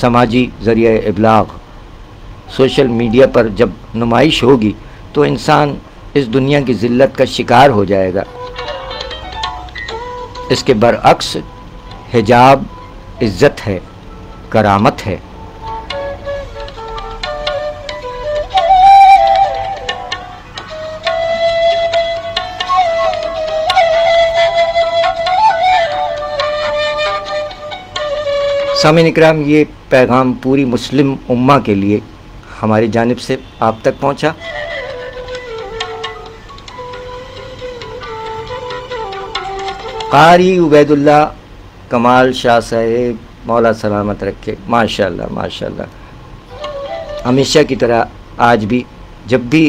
[SPEAKER 1] سماجی ذریعہ ابلاغ سوشل میڈیا پر جب نمائش ہوگی تو انسان اس دنیا کی ذلت کا شکار ہو جائے گا۔ اس کے برعکس حجاب عزت ہے، کرامت ہے۔ سامعین اکرام، یہ پیغام پوری مسلم امہ کے لیے ہماری جانب سے آپ تک پہنچا۔ قاری عبید اللہ کمال شاہ صاحب مولا سلامت رکھے، ماشاءاللہ ماشاءاللہ۔ ہمیشہ کی طرح آج بھی جب بھی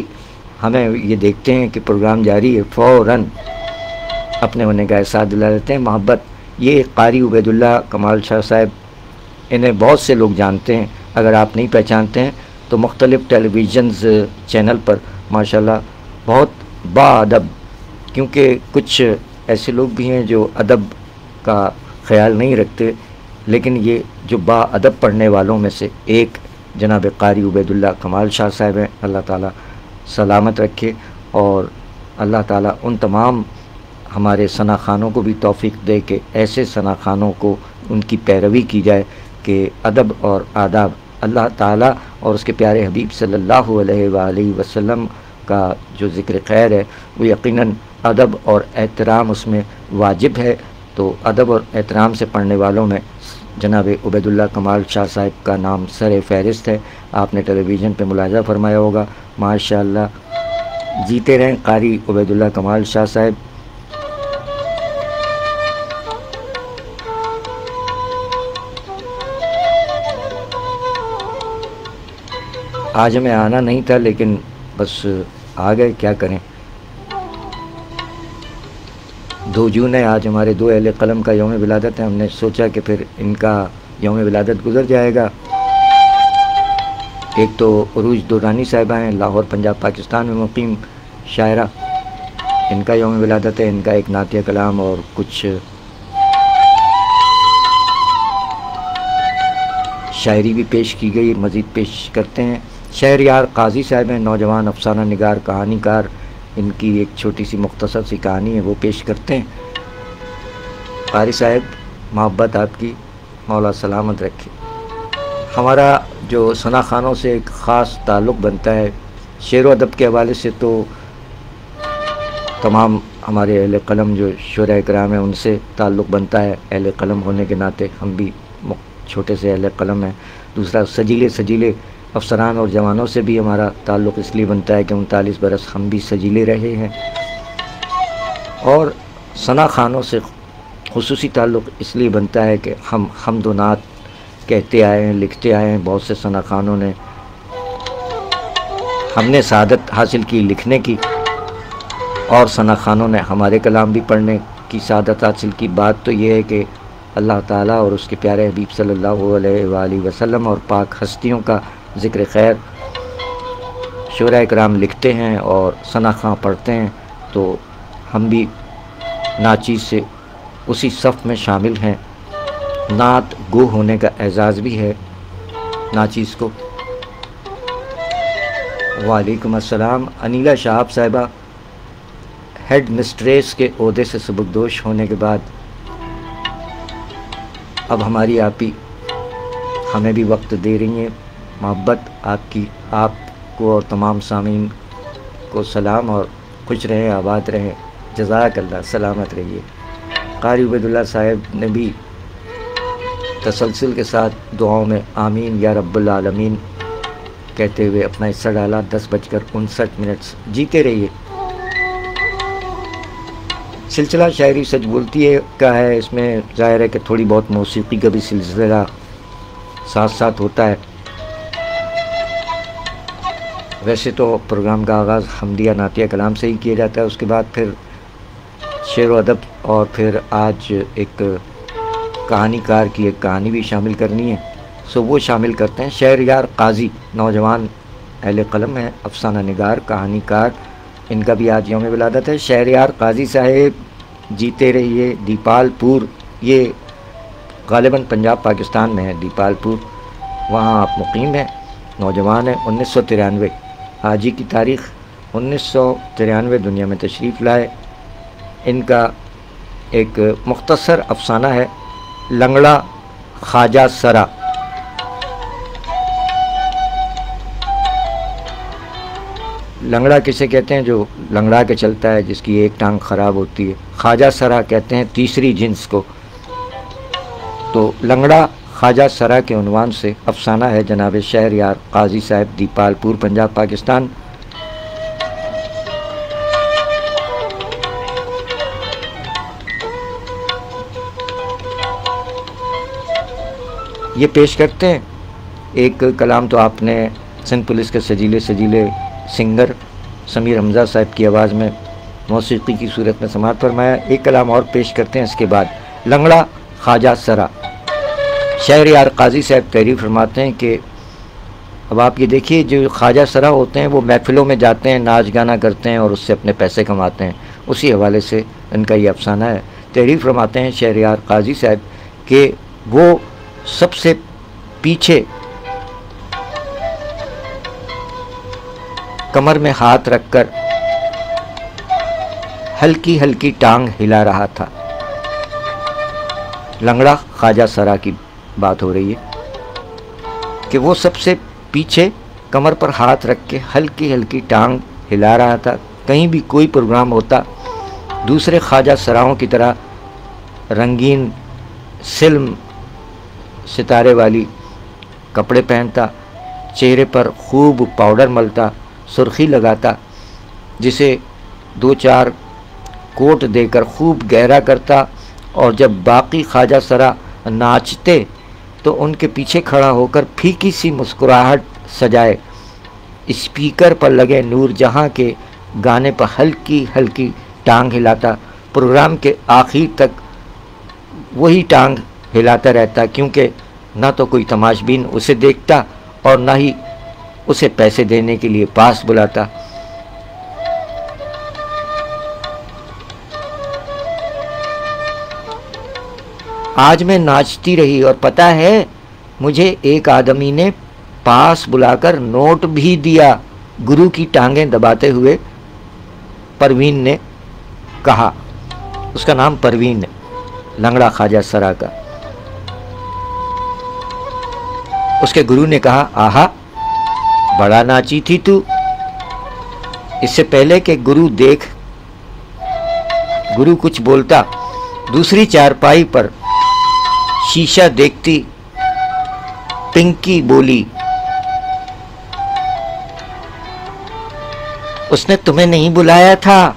[SPEAKER 1] ہمیں یہ دیکھتے ہیں کہ پروگرام جاری ہے فوراً اپنے ہونے کا احساس دلا لیتے ہیں، محبت۔ یہ قاری عبید اللہ کمال شاہ صاحب، انہیں بہت سے لوگ جانتے ہیں، اگر آپ نہیں پہچانتے ہیں تو مختلف ٹیلی ویژنز چینل پر ماشاءاللہ بہت با ادب، کیونکہ کچھ ایسے لوگ بھی ہیں جو ادب کا خیال نہیں رکھتے، لیکن یہ جو با ادب پڑھنے والوں میں سے ایک جناب قاری عبید اللہ کمال شاہ صاحب ہیں۔ اللہ تعالیٰ سلامت رکھے، اور اللہ تعالیٰ ان تمام ہمارے ثنا خوانوں کو بھی توفیق دے کہ ایسے ثنا خوانوں کو ان کی پیروی کی جائے کہ ادب اور آداب اللہ تعالیٰ اور اس کے پیارے حبیب صلی اللہ علیہ وآلہ وسلم کا جو ذکر خیر ہے وہ یقیناً ادب اور احترام اس میں واجب ہے۔ تو ادب اور احترام سے پڑھنے والوں میں جناب عبید اللہ کمال شاہ صاحب کا نام سر فہرست ہے۔ آپ نے ٹیلی ویژن پہ ملاحظہ فرمایا ہوگا، ماشاءاللہ۔ جیتے رہیں قاری عبید اللہ کمال شاہ صاحب۔ آج ہمیں آنا نہیں تھا لیکن بس آ گئے، کیا کریں۔ 2 جون ہے آج، ہمارے 2 اہل قلم کا یوم ولادت ہے۔ ہم نے سوچا کہ پھر ان کا یوم ولادت گزر جائے گا۔ ایک تو عروج دورانی صاحبہ ہیں، لاہور پنجاب پاکستان میں مقیم شاعرہ، ان کا یوم ولادت ہے۔ ان کا ایک نعتیہ کلام اور کچھ شاعری بھی پیش کی گئی، مزید پیش کرتے ہیں۔ شہریار قاضی صاحب ہیں، نوجوان افسانہ نگار، کہانی کار، ان کی ایک چھوٹی سی مختصر سی کہانی ہے وہ پیش کرتے ہیں۔ قاری صاحب محبت آپ کی، مولا سلامت رکھے۔ ہمارا جو ثنا خوانوں سے ایک خاص تعلق بنتا ہے شعر و ادب کے حوالے سے، تو تمام ہمارے اہل قلم جو شعراء کرام ہیں ان سے تعلق بنتا ہے، اہل قلم ہونے کے ناطے ہم بھی چھوٹے سے اہل قلم ہیں۔ دوسرا سجیلے افسران اور جوانوں سے بھی ہمارا تعلق اس لیے بنتا ہے کہ 39 برس ہم بھی سجیلے رہے ہیں، اور ثنا خوانوں سے خصوصی تعلق اس لیے بنتا ہے کہ ہم حمد و نعت کہتے آئے ہیں، لکھتے آئے ہیں۔ بہت سے ثنا خوانوں نے، ہم نے سعادت حاصل کی لکھنے کی، اور ثنا خوانوں نے ہمارے کلام بھی پڑھنے کی سعادت حاصل کی۔ بات تو یہ ہے کہ اللہ تعالیٰ اور اس کے پیارے حبیب صلی اللہ علیہ وآلہ وسلم اور پاک ہستیوں کا ذکر خیر شعراء کرام لکھتے ہیں اور ثنا خواں پڑھتے ہیں، تو ہم بھی ناچیز سے اسی صف میں شامل ہیں۔ نعت گو ہونے کا اعزاز بھی ہے ناچیز کو۔ وعلیکم السلام۔ انیلا شہاب صاحبہ ہیڈ مسٹریس کے عہدے سے سبکدوش ہونے کے بعد اب ہماری آپی ہمیں بھی وقت دے رہی ہیں۔ محبت آپ کی، آپ کو اور تمام سامعین کو سلام، اور خوش رہیں، آباد رہیں، جزاک اللہ، سلامت رہیے۔ قاری عبید اللہ صاحب نے بھی تسلسل کے ساتھ دعاؤں میں آمین یا رب العالمین کہتے ہوئے اپنا حصہ ڈالا۔ 10:59۔ جیتے رہیے۔ سلسلہ شاعری سچ بولتی ہے کا ہے، اس میں ظاہر ہے کہ تھوڑی بہت موسیقی کا بھی سلسلہ ساتھ ساتھ ہوتا ہے۔ ویسے تو پروگرام کا آغاز حمدیہ نعتیہ کلام سے ہی کیا جاتا ہے، اس کے بعد پھر شعر و ادب، اور پھر آج ایک کہانی کار کی ایک کہانی بھی شامل کرنی ہے، سو وہ شامل کرتے ہیں۔ شہریار قاضی نوجوان اہل قلم ہیں، افسانہ نگار، کہانی کار، ان کا بھی آج یوم ولادت ہے۔ شہریار قاضی صاحب جیتے رہیے۔ دیپال پور، یہ غالباً پنجاب پاکستان میں ہے دیپال پور، وہاں آپ مقیم ہیں، نوجوان ہیں۔ 1993 آج ہی کی تاریخ 1993 دنیا میں تشریف لائے۔ ان کا ایک مختصر افسانہ ہے لنگڑا خواجہ سرا۔ لنگڑا کسے کہتے ہیں؟ جو لنگڑا کے چلتا ہے، جس کی ایک ٹانگ خراب ہوتی ہے۔ خواجہ سرا کہتے ہیں تیسری جنس کو۔ تو لنگڑا خواجہ سرا کے عنوان سے افسانہ ہے جناب شہریار قاضی صاحب، دیپال پور، پنجاب، پاکستان۔ یہ پیش کرتے ہیں ایک کلام تو آپ نے سندھ پولیس کے سجیلے سنگر سمیر حمزہ صاحب کی آواز میں موسیقی کی صورت میں سماعت فرمایا۔ ایک کلام اور پیش کرتے ہیں اس کے بعد، لنگڑا خواجہ سرا۔ شہریار قاضی صاحب تحریر فرماتے ہیں کہ اب آپ یہ دیکھیے، جو خواجہ سرا ہوتے ہیں وہ محفلوں میں جاتے ہیں، ناچ گانا کرتے ہیں اور اس سے اپنے پیسے کماتے ہیں۔ اسی حوالے سے ان کا یہ افسانہ ہے۔ تحریر فرماتے ہیں شہریار قاضی صاحب کہ وہ سب سے پیچھے کمر میں ہاتھ رکھ کر ہلکی ہلکی ٹانگ ہلا رہا تھا۔ لنگڑا خواجہ سرا کی بات ہو رہی ہے کہ وہ سب سے پیچھے کمر پر ہاتھ رکھ کے ہلکی ہلکی ٹانگ ہلا رہا تھا۔ کہیں بھی کوئی پروگرام ہوتا، دوسرے خواجہ سراؤں کی طرح رنگین سلم ستارے والی کپڑے پہنتا، چہرے پر خوب پاؤڈر ملتا، سرخی لگاتا، جسے 2-4 کوٹ دے کر خوب گہرا کرتا، اور جب باقی خواجہ سرا ناچتے تو ان کے پیچھے کھڑا ہو کر پھیکی سی مسکراہٹ سجائے اسپیکر پر لگے نور جہاں کے گانے پر ہلکی ہلکی ٹانگ ہلاتا۔ پروگرام کے آخر تک وہی ٹانگ ہلاتا رہتا، کیونکہ نہ تو کوئی تماشبین اسے دیکھتا اور نہ ہی اسے پیسے دینے کے لیے پاس بلاتا۔ آج میں ناچتی رہی اور پتہ ہے مجھے ایک آدمی نے پاس بلا کر نوٹ بھی دیا، گرو کی ٹانگیں دباتے ہوئے پروین نے کہا۔ اس کا نام پروین ہے، لنگڑا خواجہ سرا کا۔ اس کے گرو نے کہا، آہا بڑا ناچی تھی تو۔ اس سے پہلے کہ گرو کچھ بولتا، دوسری چارپائی پر شیشہ دیکھتی پنکی بولی، اس نے تمہیں نہیں بلایا تھا،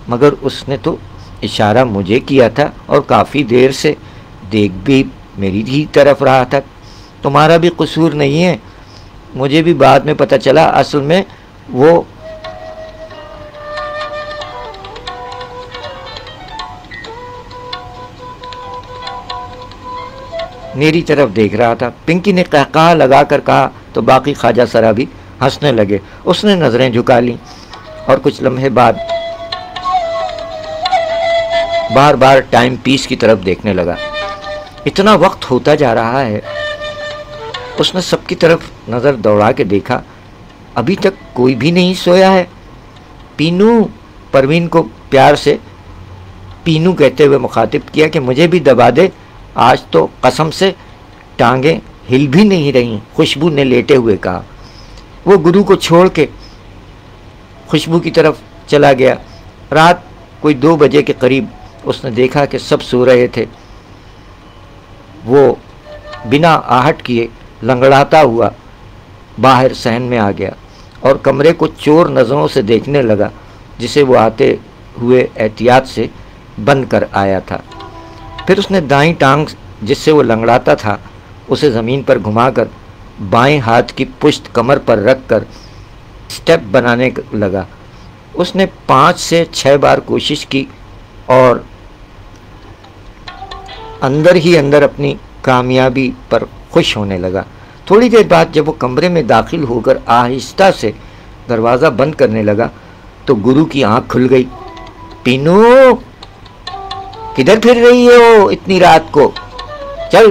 [SPEAKER 1] مگر اس نے تو اشارہ مجھے کیا تھا اور کافی دیر سے دیکھ بھی میری ہی طرف رہا تھا۔ تمہارا بھی قصور نہیں ہے، مجھے بھی بعد میں پتہ چلا اصل میں وہ میری طرف دیکھ رہا تھا۔ پنکی نے قہقہہ لگا کر کہا تو باقی خواجہ سرا بھی ہنسنے لگے۔ اس نے نظریں جھکا لیں اور کچھ لمحے بعد بار بار ٹائم پیس کی طرف دیکھنے لگا۔ اتنا وقت ہوتا جا رہا ہے، اس نے سب کی طرف نظر دوڑا کے دیکھا، ابھی تک کوئی بھی نہیں سویا ہے۔ پینو، پروین کو پیار سے پینو کہتے ہوئے مخاطب کیا کہ مجھے بھی دبا دے، آج تو قسم سے ٹانگیں ہل بھی نہیں رہیں۔ خوشبو نے لیٹے ہوئے کہا۔ وہ گرو کو چھوڑ کے خوشبو کی طرف چلا گیا۔ رات کوئی 2 بجے کے قریب اس نے دیکھا کہ سب سو رہے تھے۔ وہ بنا آہٹ کیے لنگڑاتا ہوا باہر صحن میں آ گیا اور کمرے کو چور نظروں سے دیکھنے لگا، جسے وہ آتے ہوئے احتیاط سے بند کر آیا تھا۔ پھر اس نے دائیں ٹانگ جس سے وہ لنگڑاتا تھا اسے زمین پر گھما کر بائیں ہاتھ کی پشت کمر پر رکھ کر سٹیپ بنانے لگا۔ اس نے 5 سے 6 بار کوشش کی اور اندر ہی اندر اپنی کامیابی پر خوش ہونے لگا۔ تھوڑی دیر بعد جب وہ کمرے میں داخل ہو کر آہستہ سے دروازہ بند کرنے لگا تو گرو کی آنکھ کھل گئی۔ پینو، کدھر پھر رہی ہو اتنی رات کو؟ چل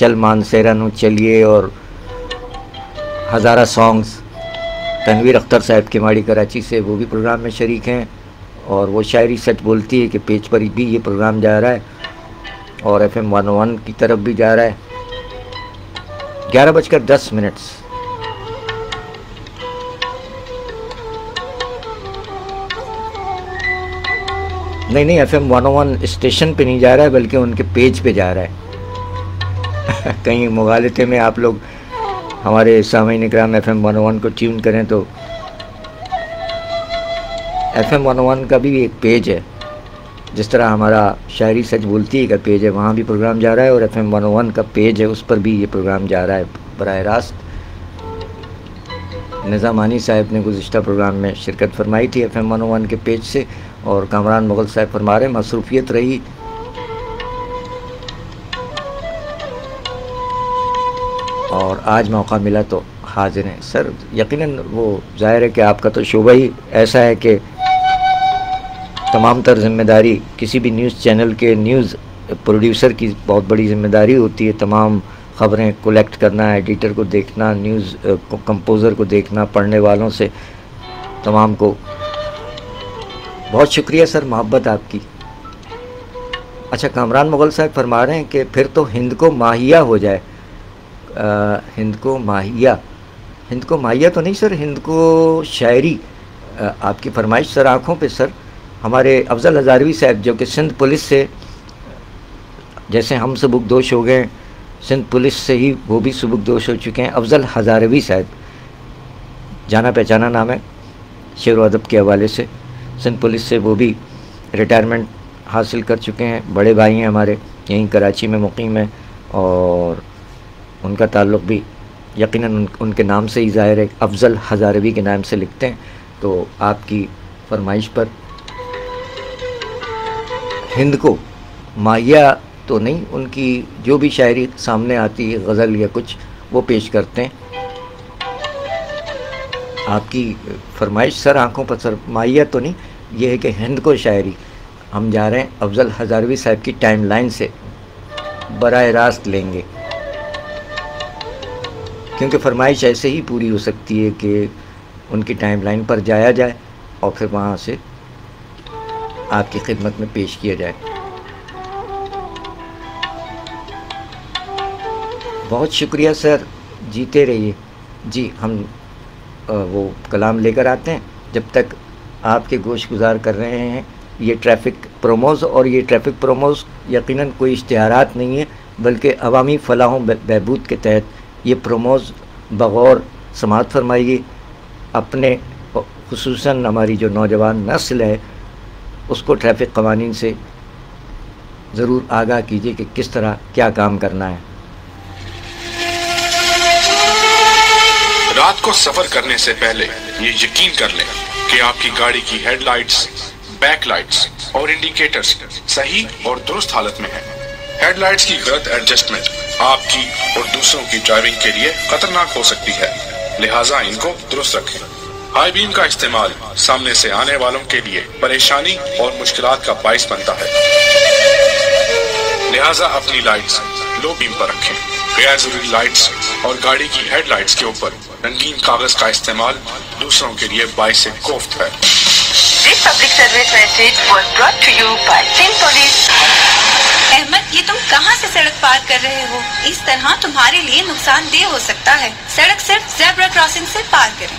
[SPEAKER 1] چل مانسیرا نو چلیے اور ہزارہ سانگز، تنویر اختر صاحب کیماڑی کراچی سے، وہ بھی پروگرام میں شریک ہیں، اور وہ شاعری سچ بولتی ہے کہ پیج پر بھی یہ پروگرام جا رہا ہے اور FM 101 کی طرف بھی جا رہا ہے۔ 11:10۔ نہیں FM 101 اسٹیشن پہ نہیں جا رہا ہے بلکہ ان کے پیج پہ جا رہا ہے۔ کہیں مغالطے میں آپ لوگ ہمارے سامعین اکرام FM 101 کو ٹیون کریں تو FM 101 کا بھی ایک پیج ہے، جس طرح ہمارا شاعری سچ بولتی ہے کا پیج ہے، وہاں بھی پروگرام جا رہا ہے، اور FM 101 کا پیج ہے، اس پر بھی یہ پروگرام جا رہا ہے براہ راست۔ نظامانی صاحب نے گزشتہ پروگرام میں شرکت فرمائی تھی FM 101 کے پیج سے، اور کامران مغل صاحب فرما رہے ہیں مصروفیت رہی اور آج موقع ملا تو حاضر ہیں۔ سر یقیناً وہ ظاہر ہے کہ آپ کا تو شعبہ ہی ایسا ہے کہ تمام تر ذمہ داری کسی بھی نیوز چینل کے نیوز پروڈیوسر کی بہت بڑی ذمہ داری ہوتی ہے، تمام خبریں کولیکٹ کرنا، ایڈیٹر کو دیکھنا، نیوز کمپوزر کو دیکھنا، پڑھنے والوں سے تمام کو۔ بہت شکریہ سر، محبت آپ کی۔ اچھا، کامران مغل صاحب فرما رہے ہیں کہ پھر تو ہند کو ماہیہ ہو جائے۔ ہند کو ماہیہ تو نہیں سر، ہند کو شاعری۔ آپ کی فرمائش سر آنکھوں پہ سر۔ ہمارے افضل ہزاروی صاحب جو کہ سندھ پولیس سے، جیسے ہم سبکدوش ہو گئے، سندھ پولیس سے ہی وہ بھی سبکدوش ہو چکے ہیں۔ افضل ہزاروی صاحب جانا پہچانا نام ہے شعر و ادب کے حوالے سے، سندھ پولیس سے وہ بھی ریٹائرمنٹ حاصل کر چکے ہیں، بڑے بھائی ہیں ہمارے، یہیں کراچی میں مقیم ہیں، اور ان کا تعلق بھی یقیناً ان کے نام سے ہی ظاہر ہے، افضل ہزاروی کے نام سے لکھتے ہیں۔ تو آپ کی فرمائش پر ہند کو ماہیہ تو نہیں، ان کی جو بھی شاعری سامنے آتی ہے غزل یا کچھ وہ پیش کرتے ہیں۔ آپ کی فرمائش سر آنکھوں پر سر، ماہیہ تو نہیں، یہ ہے کہ ہند کو شاعری ہم جا رہے ہیں افضل ہزاروی صاحب کی ٹائم لائن سے براہ راست لیں گے، کیونکہ فرمائش ایسے ہی پوری ہو سکتی ہے کہ ان کی ٹائم لائن پر جایا جائے اور پھر وہاں سے آپ کی خدمت میں پیش کیا جائے۔ بہت شکریہ سر، جیتے رہیے۔ جی ہم وہ کلام لے کر آتے ہیں، جب تک آپ کے گوش گزار کر رہے ہیں یہ ٹریفک پروموز، اور یہ ٹریفک پروموز یقیناً کوئی اشتہارات نہیں ہے بلکہ عوامی فلاح و بہبود کے تحت یہ پروموز بغور سماعت فرمائیے، اپنے خصوصاً ہماری جو نوجوان نسل ہے اس کو ٹریفک قوانین سے ضرور آگاہ کیجیے کہ کس طرح کیا کام کرنا ہے۔
[SPEAKER 7] رات کو سفر کرنے سے پہلے یہ یقین کر لیں کہ آپ کی گاڑی کی ہیڈ لائٹس، بیک لائٹس اور انڈیکیٹرز صحیح اور درست حالت میں ہیں۔ ہیڈ لائٹس کی غلط ایڈجسٹمنٹ آپ کی اور دوسروں کی ڈرائیونگ کے لیے خطرناک ہو سکتی ہے، لہٰذا ان کو درست رکھیں۔ ہائی بیم کا استعمال سامنے سے آنے والوں کے لیے پریشانی اور مشکلات کا باعث بنتا ہے، لہٰذا اپنی لائٹس لو بیم پر رکھیں۔ غیر ضروری لائٹس اور گاڑی کی ہیڈ لائٹس کے اوپر رنگین کاغذ کا استعمال دوسروں کے لیے باعث کوفت ہے۔
[SPEAKER 8] This public service message was brought to you by Sindh Police. Ahmad, یہ تم کہاں سے سڑک پار کر رہے ہو؟ اس طرح تمہارے لیے نقصان دہ ہو سکتا ہے۔ سڑک صرف زیبرا کراسنگ سے پار کریں۔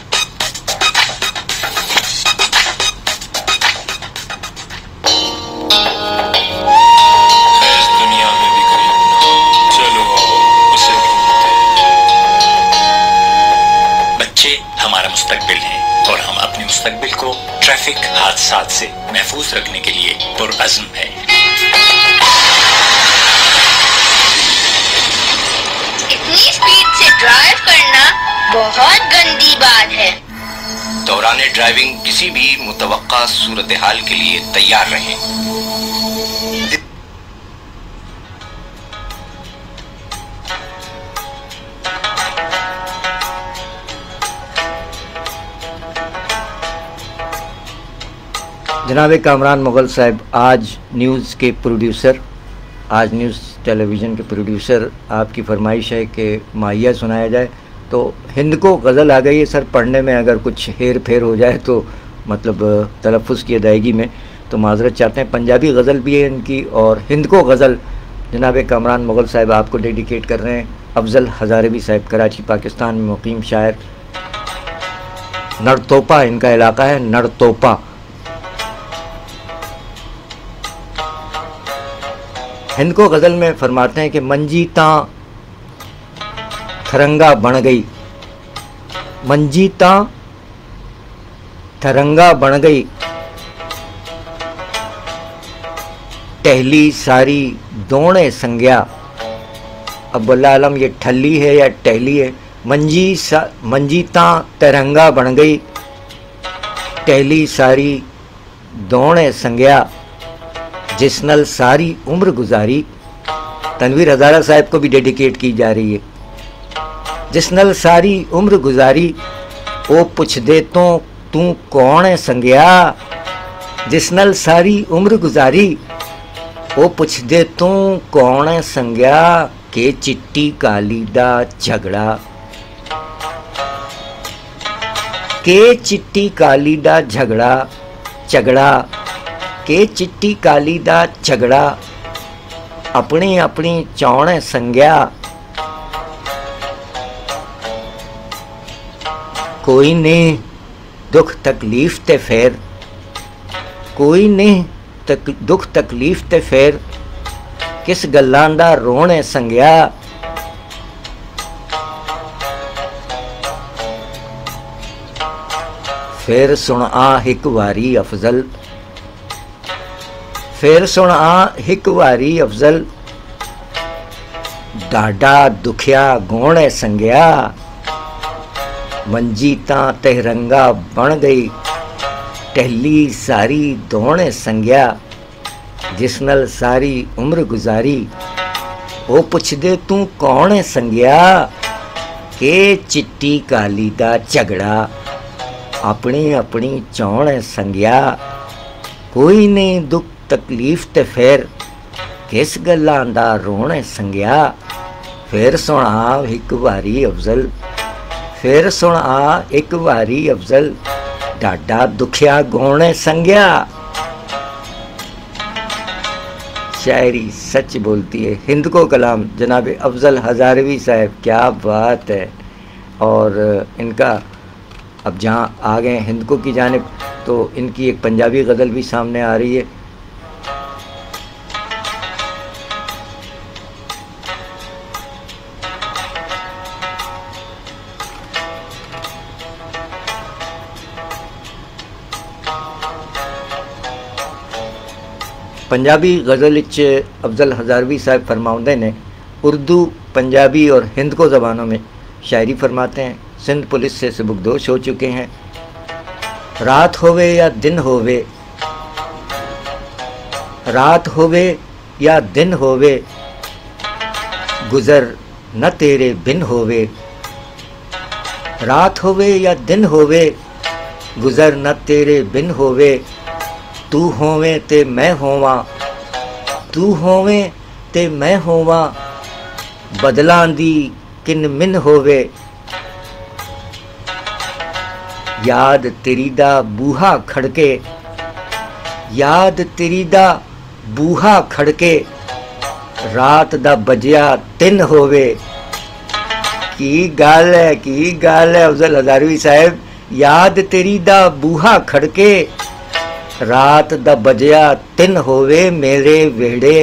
[SPEAKER 6] بچے ہمارا مستقبل ہیں اور ہم اپنے مستقبل کو ٹریفک حادثات سے محفوظ رکھنے کے لیے پرعزم ہیں۔
[SPEAKER 5] اتنی اسپیڈ سے ڈرائیو کرنا بہت گندی بات ہے۔
[SPEAKER 6] دوران ڈرائیونگ کسی بھی متوقع صورتحال کے لیے تیار رہیں۔
[SPEAKER 1] جناب کامران مغل صاحب آج نیوز کے پروڈیوسر، آج نیوز ٹیلی ویژن کے پروڈیوسر، آپ کی فرمائش ہے کہ ماہیہ سنایا جائے، تو ہند کو غزل آ گئی ہے سر، پڑھنے میں اگر کچھ ہیر پھیر ہو جائے تو مطلب تلفظ کی ادائیگی میں تو معذرت چاہتے ہیں. پنجابی غزل بھی ہے ان کی، اور ہند کو غزل جناب کامران مغل صاحب آپ کو ڈیڈیکیٹ کر رہے ہیں. افضل ہزاروی صاحب، کراچی پاکستان میں مقیم شاعر. نڑتوپا ان کا علاقہ ہے، نڑتوپا. ہند کو غزل میں فرماتے ہیں کہ منجی تاں تھرنگا بن گئی، منجی تاں تھرنگا بن گئی، ٹہلی ساری دونے سنگیا. اب اللہ علم یہ ٹھلی ہے یا ٹہلی ہے. منجی تاں ترنگا بن گئی، ٹہلی ساری دونے سنگیا، جس نل ساری عمر گزاری. تنویر ہزارہ صاحب کو بھی ڈیڈیکیٹ کی جا رہی ہے. جس نل ساری عمر گزاری، او پوچھ دے تو کون ہے سنگیا. جس نل ساری عمر گزاری، او پوچھ دے تو کون ہے سنگیا. کہ چٹی کالی دا جھگڑا، کہ چٹی کالی دا جھگڑا، جھگڑا کہ چٹی کالی دا جھگڑا، اپنی اپنی چونے سنگیا. کوئی نہیں دکھ تکلیف تے پھر، کوئی نہیں دکھ تکلیف تے پھر، کس گلاں دا رونے سنگیا. پھر سن آ ایک واری افضل، پھر سن آ ایک واری افضل، ڈاڈا دکھیا گونے سنگیا. منجی تاں تہرنگا بن گئی، ٹہلی ساری دونے سنگیا، جس نل ساری عمر گزاری، وہ پوچھ دے تو کون ہے سنگیا. کہ چٹی کالی دا جھگڑا، اپنی اپنی چونے سنگیا. کوئی نہیں دکھ تکلیف تے پھر، کس گلاں دا رونے سنگیا. پھر سن آ ایک واری افضل، پھر سن آ ایک واری افضل، ڈاڈا دکھیا گونے سنگیا. شاعری سچ بولتی ہے. ہند کو کلام جناب افضل ہزاروی صاحب، کیا بات ہے. اور ان کا اب جہاں آ گئے ہند کو کی جانب تو ان کی ایک پنجابی غزل بھی سامنے آ رہی ہے. پنجابی غزل افضل ہزاروی صاحب فرماؤندے نے اردو، پنجابی اور ہند کو زبانوں میں شاعری فرماتے ہیں. سندھ پولیس سے سبکدوش ہو چکے ہیں. رات ہووے یا دن ہووے، رات ہووے یا دن ہووے، گزر نہ تیرے بن ہووے. رات ہووے یا دن ہووے، گزر نہ تیرے بن ہووے. تو ہوویں تے میں ہوواں، تو ہوویں تے میں ہوواں، بدلاں دی کن من ہووے. یاد تیری دا بوہا کھڑکے، یاد تیری دا بوہا کھڑکے، رات دا بجیا 3 ہووے. کی گل ہے، کی گل ہے افضل ہزاروی صاحب. یاد تیری دا بوہا کھڑکے، رات دا بجیا 3 ہووے. میرے وہڑے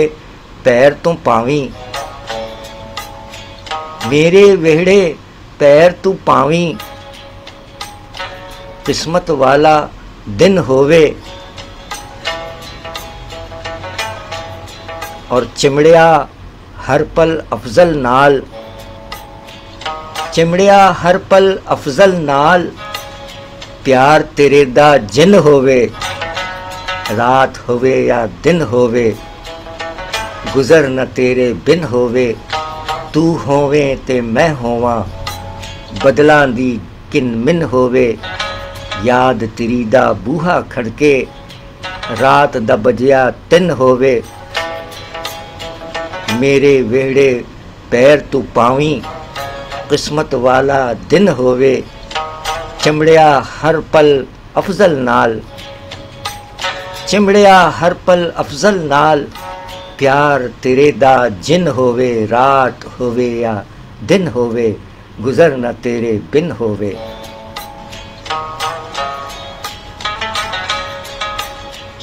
[SPEAKER 1] پیر تو پاویں، میرے وہڑے پیر تو پاویں، قسمت والا دن ہووے. اور چمڑیا ہر پل افضل نال، چمڑیا ہر پل افضل نال، پیار تیرے دا جن ہووے. رات ہووے یا دن ہووے، گزر نہ تیرے بن ہووے. تو ہوویں تے میں ہوواں، بدلاں دی کن من ہووے. یاد تیری دا بوہا کھڑکے، رات دا بجیا 3 ہووے. میرے ویڑے پیر تو پاویں قسمت والا دن ہووے چمڑیا ہر پل افضل نال چمڑیا ہر پل افضل نال پیار تیرے دا جن ہووے رات ہووے یا دن ہووے گزر نہ تیرے بن ہووے.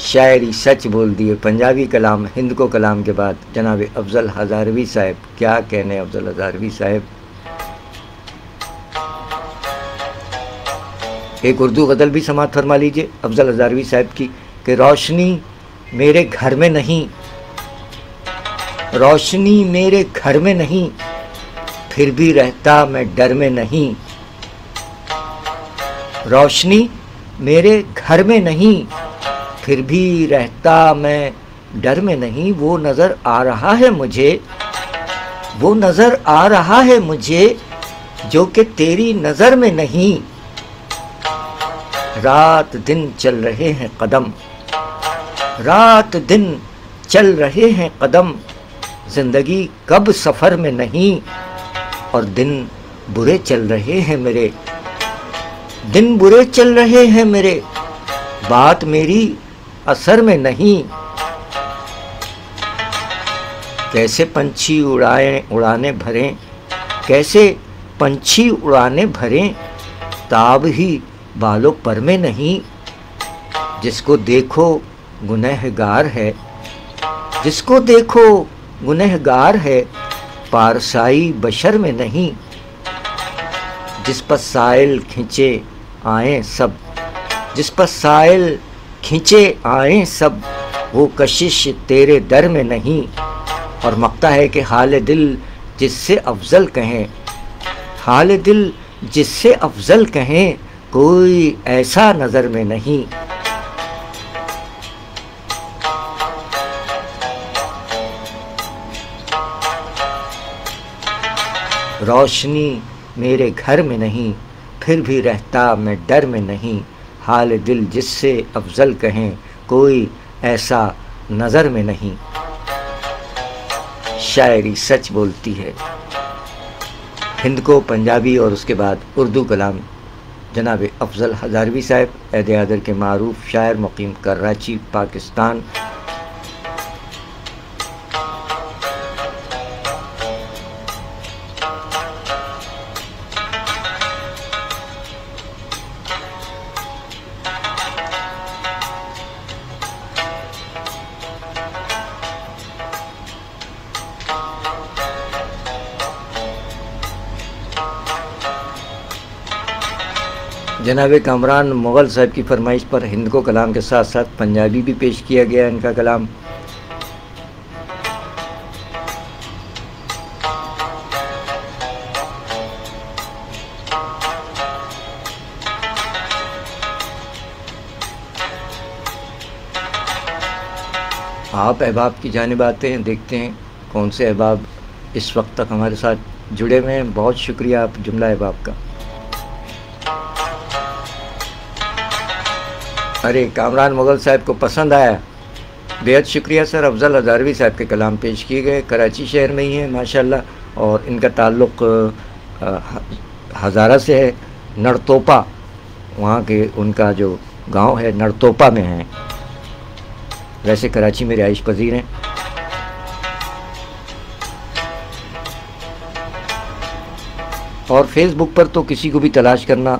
[SPEAKER 1] شاعری سچ بول دیے. پنجابی کلام ہند کو کلام کے بعد جناب افضل ہزاروی صاحب. کیا کہنے افضل ہزاروی صاحب. ایک اردو غزل بھی سماعت فرما لیجئے افضل ہزاروی صاحب کی کہ روشنی میرے گھر میں نہیں، روشنی میرے گھر میں نہیں، پھر بھی رہتا میں ڈر میں نہیں. روشنی میرے گھر میں نہیں، پھر بھی رہتا میں ڈر میں نہیں. وہ نظر آ رہا ہے مجھے، وہ نظر آ رہا ہے مجھے جو کہ تیری نظر میں نہیں. رات دن چل رہے ہیں قدم، رات دن چل رہے ہیں قدم، زندگی کب سفر میں نہیں. اور دن برے چل رہے ہیں میرے، دن برے چل رہے ہیں میرے، بات میری اثر میں نہیں. کیسے پنچھی اڑانے بھریں، کیسے پنچھی اڑانے بھریں، تاب ہی بالوں پر میں نہیں. جس کو دیکھو گنہگار ہے، جس کو دیکھو گنہگار ہے، پارسائی بشر میں نہیں. جس پر سائل کھنچے آئیں سب، جس پر سائل کھنچے آئیں سب، وہ کشش تیرے در میں نہیں. اور مقطع ہے کہ حال دل جس سے افضل کہیں، حال دل جس سے افضل کہیں، کوئی ایسا نظر میں نہیں. روشنی میرے گھر میں نہیں، پھر بھی رہتا میں ڈر میں نہیں. حال دل جس سے افضل کہیں، کوئی ایسا نظر میں نہیں. شاعری سچ بولتی ہے. ہند کو پنجابی اور اس کے بعد اردو کلام جناب افضل ہزاروی صاحب عہد حاضر کے معروف شاعر مقیم کراچی پاکستان. جناب کامران مغل صاحب کی فرمائش پر ہند کو کلام کے ساتھ ساتھ پنجابی بھی پیش کیا گیا ان کا کلام. آپ احباب کی جانب آتے ہیں، دیکھتے ہیں کون سے احباب اس وقت تک ہمارے ساتھ جڑے ہوئے ہیں. بہت شکریہ آپ جملہ احباب کا. ارے کامران مغل صاحب کو پسند آیا، بہت شکریہ سر. افضل ہزاروی صاحب کے کلام پیش کیے گئے، کراچی شہر میں ہی ہیں ماشاءاللہ، اور ان کا تعلق ہزارہ سے ہے، نڑتوپا وہاں کے ان کا جو گاؤں ہے نڑتوپا میں ہیں، ویسے کراچی میں رہائش پذیر ہیں. اور فیس بک پر تو کسی کو بھی تلاش کرنا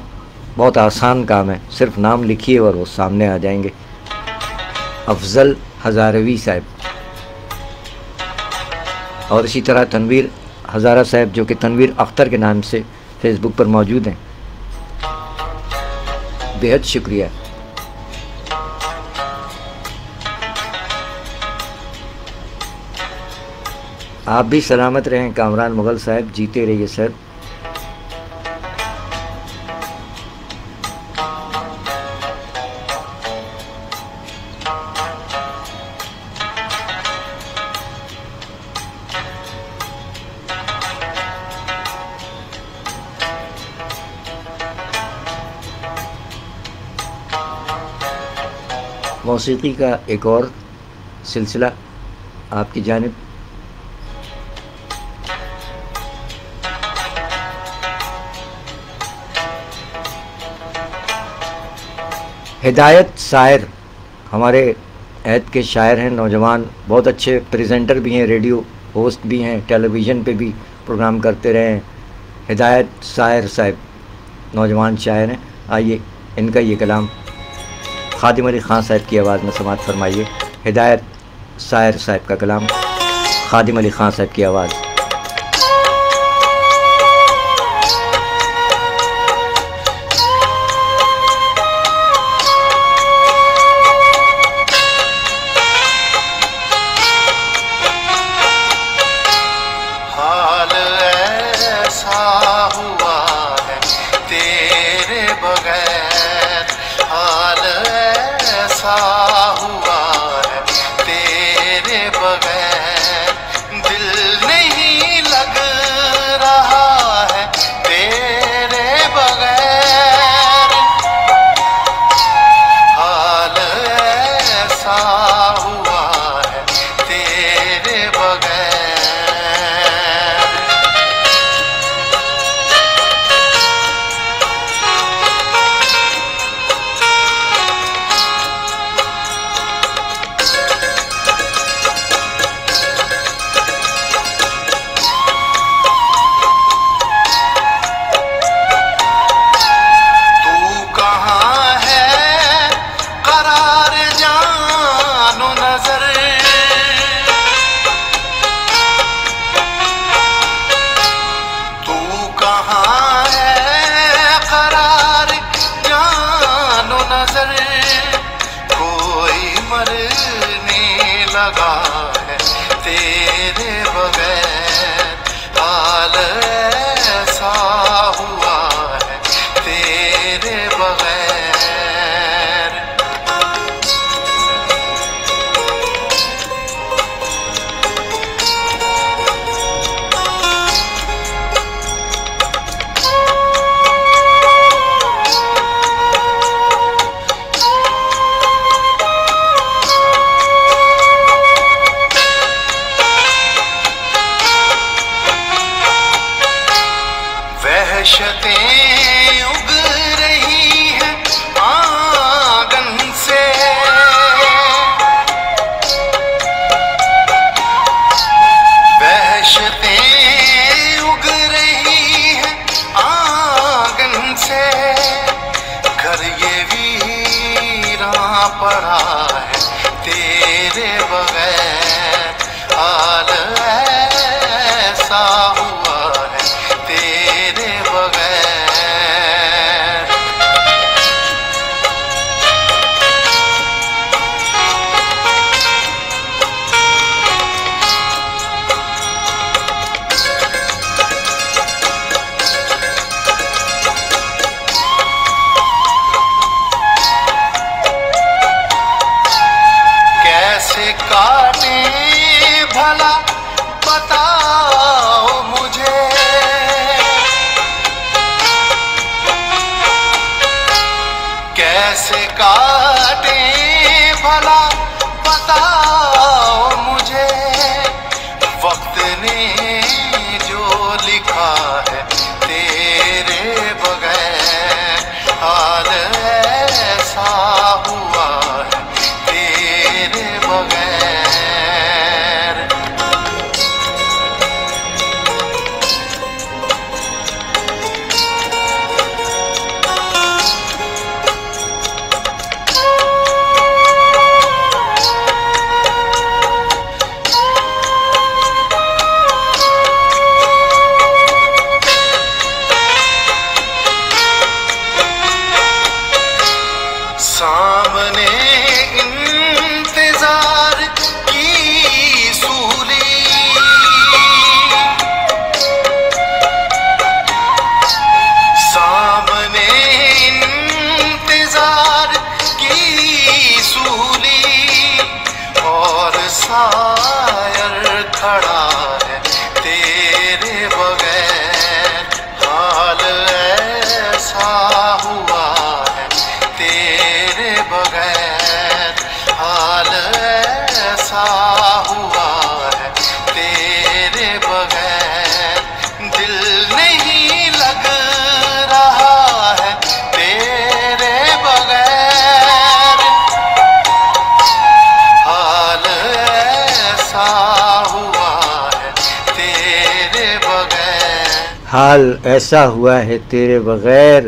[SPEAKER 1] بہت آسان کام ہے، صرف نام لکھیے اور وہ سامنے آ جائیں گے. افضل ہزاروی صاحب. اور اسی طرح تنویر ہزارہ صاحب جو کہ تنویر اختر کے نام سے فیس بک پر موجود ہیں. بہت شکریہ. آپ بھی سلامت رہیں کامران مغل صاحب، جیتے رہیے سر. موسیقی کا ایک اور سلسلہ آپ کی جانب. ہدایت سائر ہمارے عہد کے شاعر ہیں، نوجوان، بہت اچھے پریزنٹر بھی ہیں، ریڈیو ہوسٹ بھی ہیں، ٹیلی ویژن پہ بھی پروگرام کرتے رہے ہیں۔ ہدایت سائر صاحب نوجوان شاعر ہیں، آئیے ان کا یہ کلام خادم علی خان صاحب کی آواز میں سماعت فرمائیے۔ ہدایت سائر صاحب کا کلام، خادم علی خان صاحب کی آواز۔
[SPEAKER 9] کا
[SPEAKER 1] حال ایسا ہوا ہے تیرے بغیر،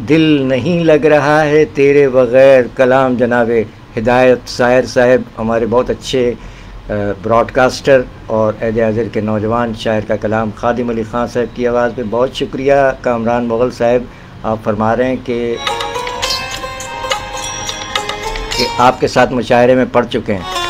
[SPEAKER 1] دل نہیں لگ رہا ہے تیرے بغیر. کلام جناب ہدایت ساحر صاحب، ہمارے بہت اچھے براڈ کاسٹر اور عہد حاضر کے نوجوان شاعر کا کلام. خادم علی خان صاحب کی آواز پہ بہت شکریہ. کامران مغل صاحب آپ فرما رہے ہیں کہ آپ کے ساتھ مشاعرے میں پڑھ چکے ہیں.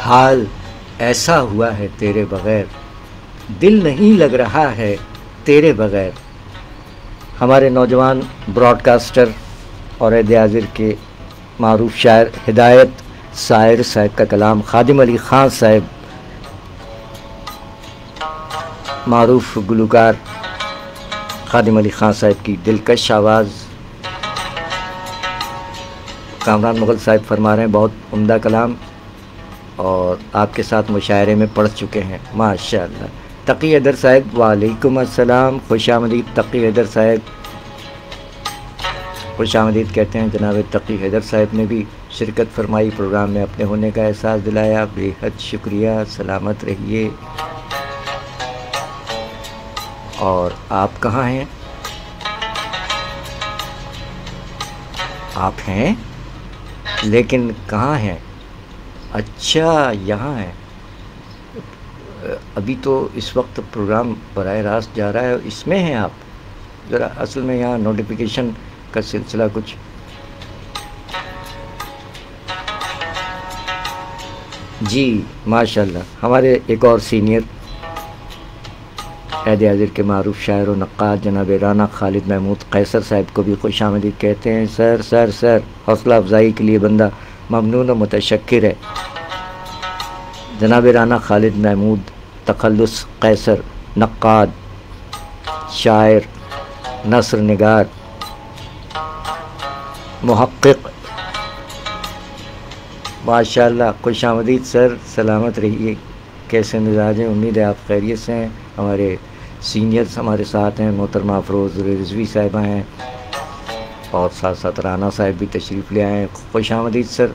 [SPEAKER 1] حال ایسا ہوا ہے تیرے بغیر، دل نہیں لگ رہا ہے تیرے بغیر۔ ہمارے نوجوان براڈ کاسٹر اور عہد حاضر کے معروف شاعر ہدایت سائر صاحب کا کلام، خادم علی خان صاحب معروف گلوکار خادم علی خان صاحب کی دلکش آواز، کامران مغل صاحب فرما رہے ہیں بہت عمدہ کلام، اور آپ کے ساتھ مشاعرے میں پڑھ چکے ہیں ماشاءاللہ۔ تقی حیدر صاحب وعلیکم السلام، خوش آمدید تقی حیدر صاحب، خوش آمدید کہتے ہیں۔ جناب تقی حیدر صاحب نے بھی شرکت فرمائی، پروگرام میں اپنے ہونے کا احساس دلایا، بے حد شکریہ، سلامت رہیے۔ اور آپ کہاں ہیں؟ آپ ہیں لیکن کہاں ہیں؟ اچھا یہاں ہیں۔ ابھی تو اس وقت پروگرام براہ راست جا رہا ہے، اس میں ہیں آپ؟ ذرا اصل میں یہاں نوٹیفیکیشن کا سلسلہ کچھ جی ماشاءاللہ۔ ہمارے ایک اور سینئر عہد حاضر کے معروف شاعر و نقاد جناب رانا خالد محمود قیصر صاحب کو بھی خوش آمدید کہتے ہیں۔ سر حوصلہ افزائی کے لیے بندہ ممنون و متشکر ہے۔ جناب رانا خالد محمود تخلص قیصر، نقاد، شاعر، نثر نگار، محقق، ماشاءاللہ خوش آمدید سر، سلامت رہیے۔ کیسے مزاج ہیں؟ امید ہے آپ خیریت سے ہیں۔ ہمارے سینئرز ہمارے ساتھ ہیں، محترمہ افروز رضوی صاحبہ ہیں، اور ساتھ ساتھ رانا صاحب بھی تشریف لے آئے ہیں۔ خوش آمدید سر۔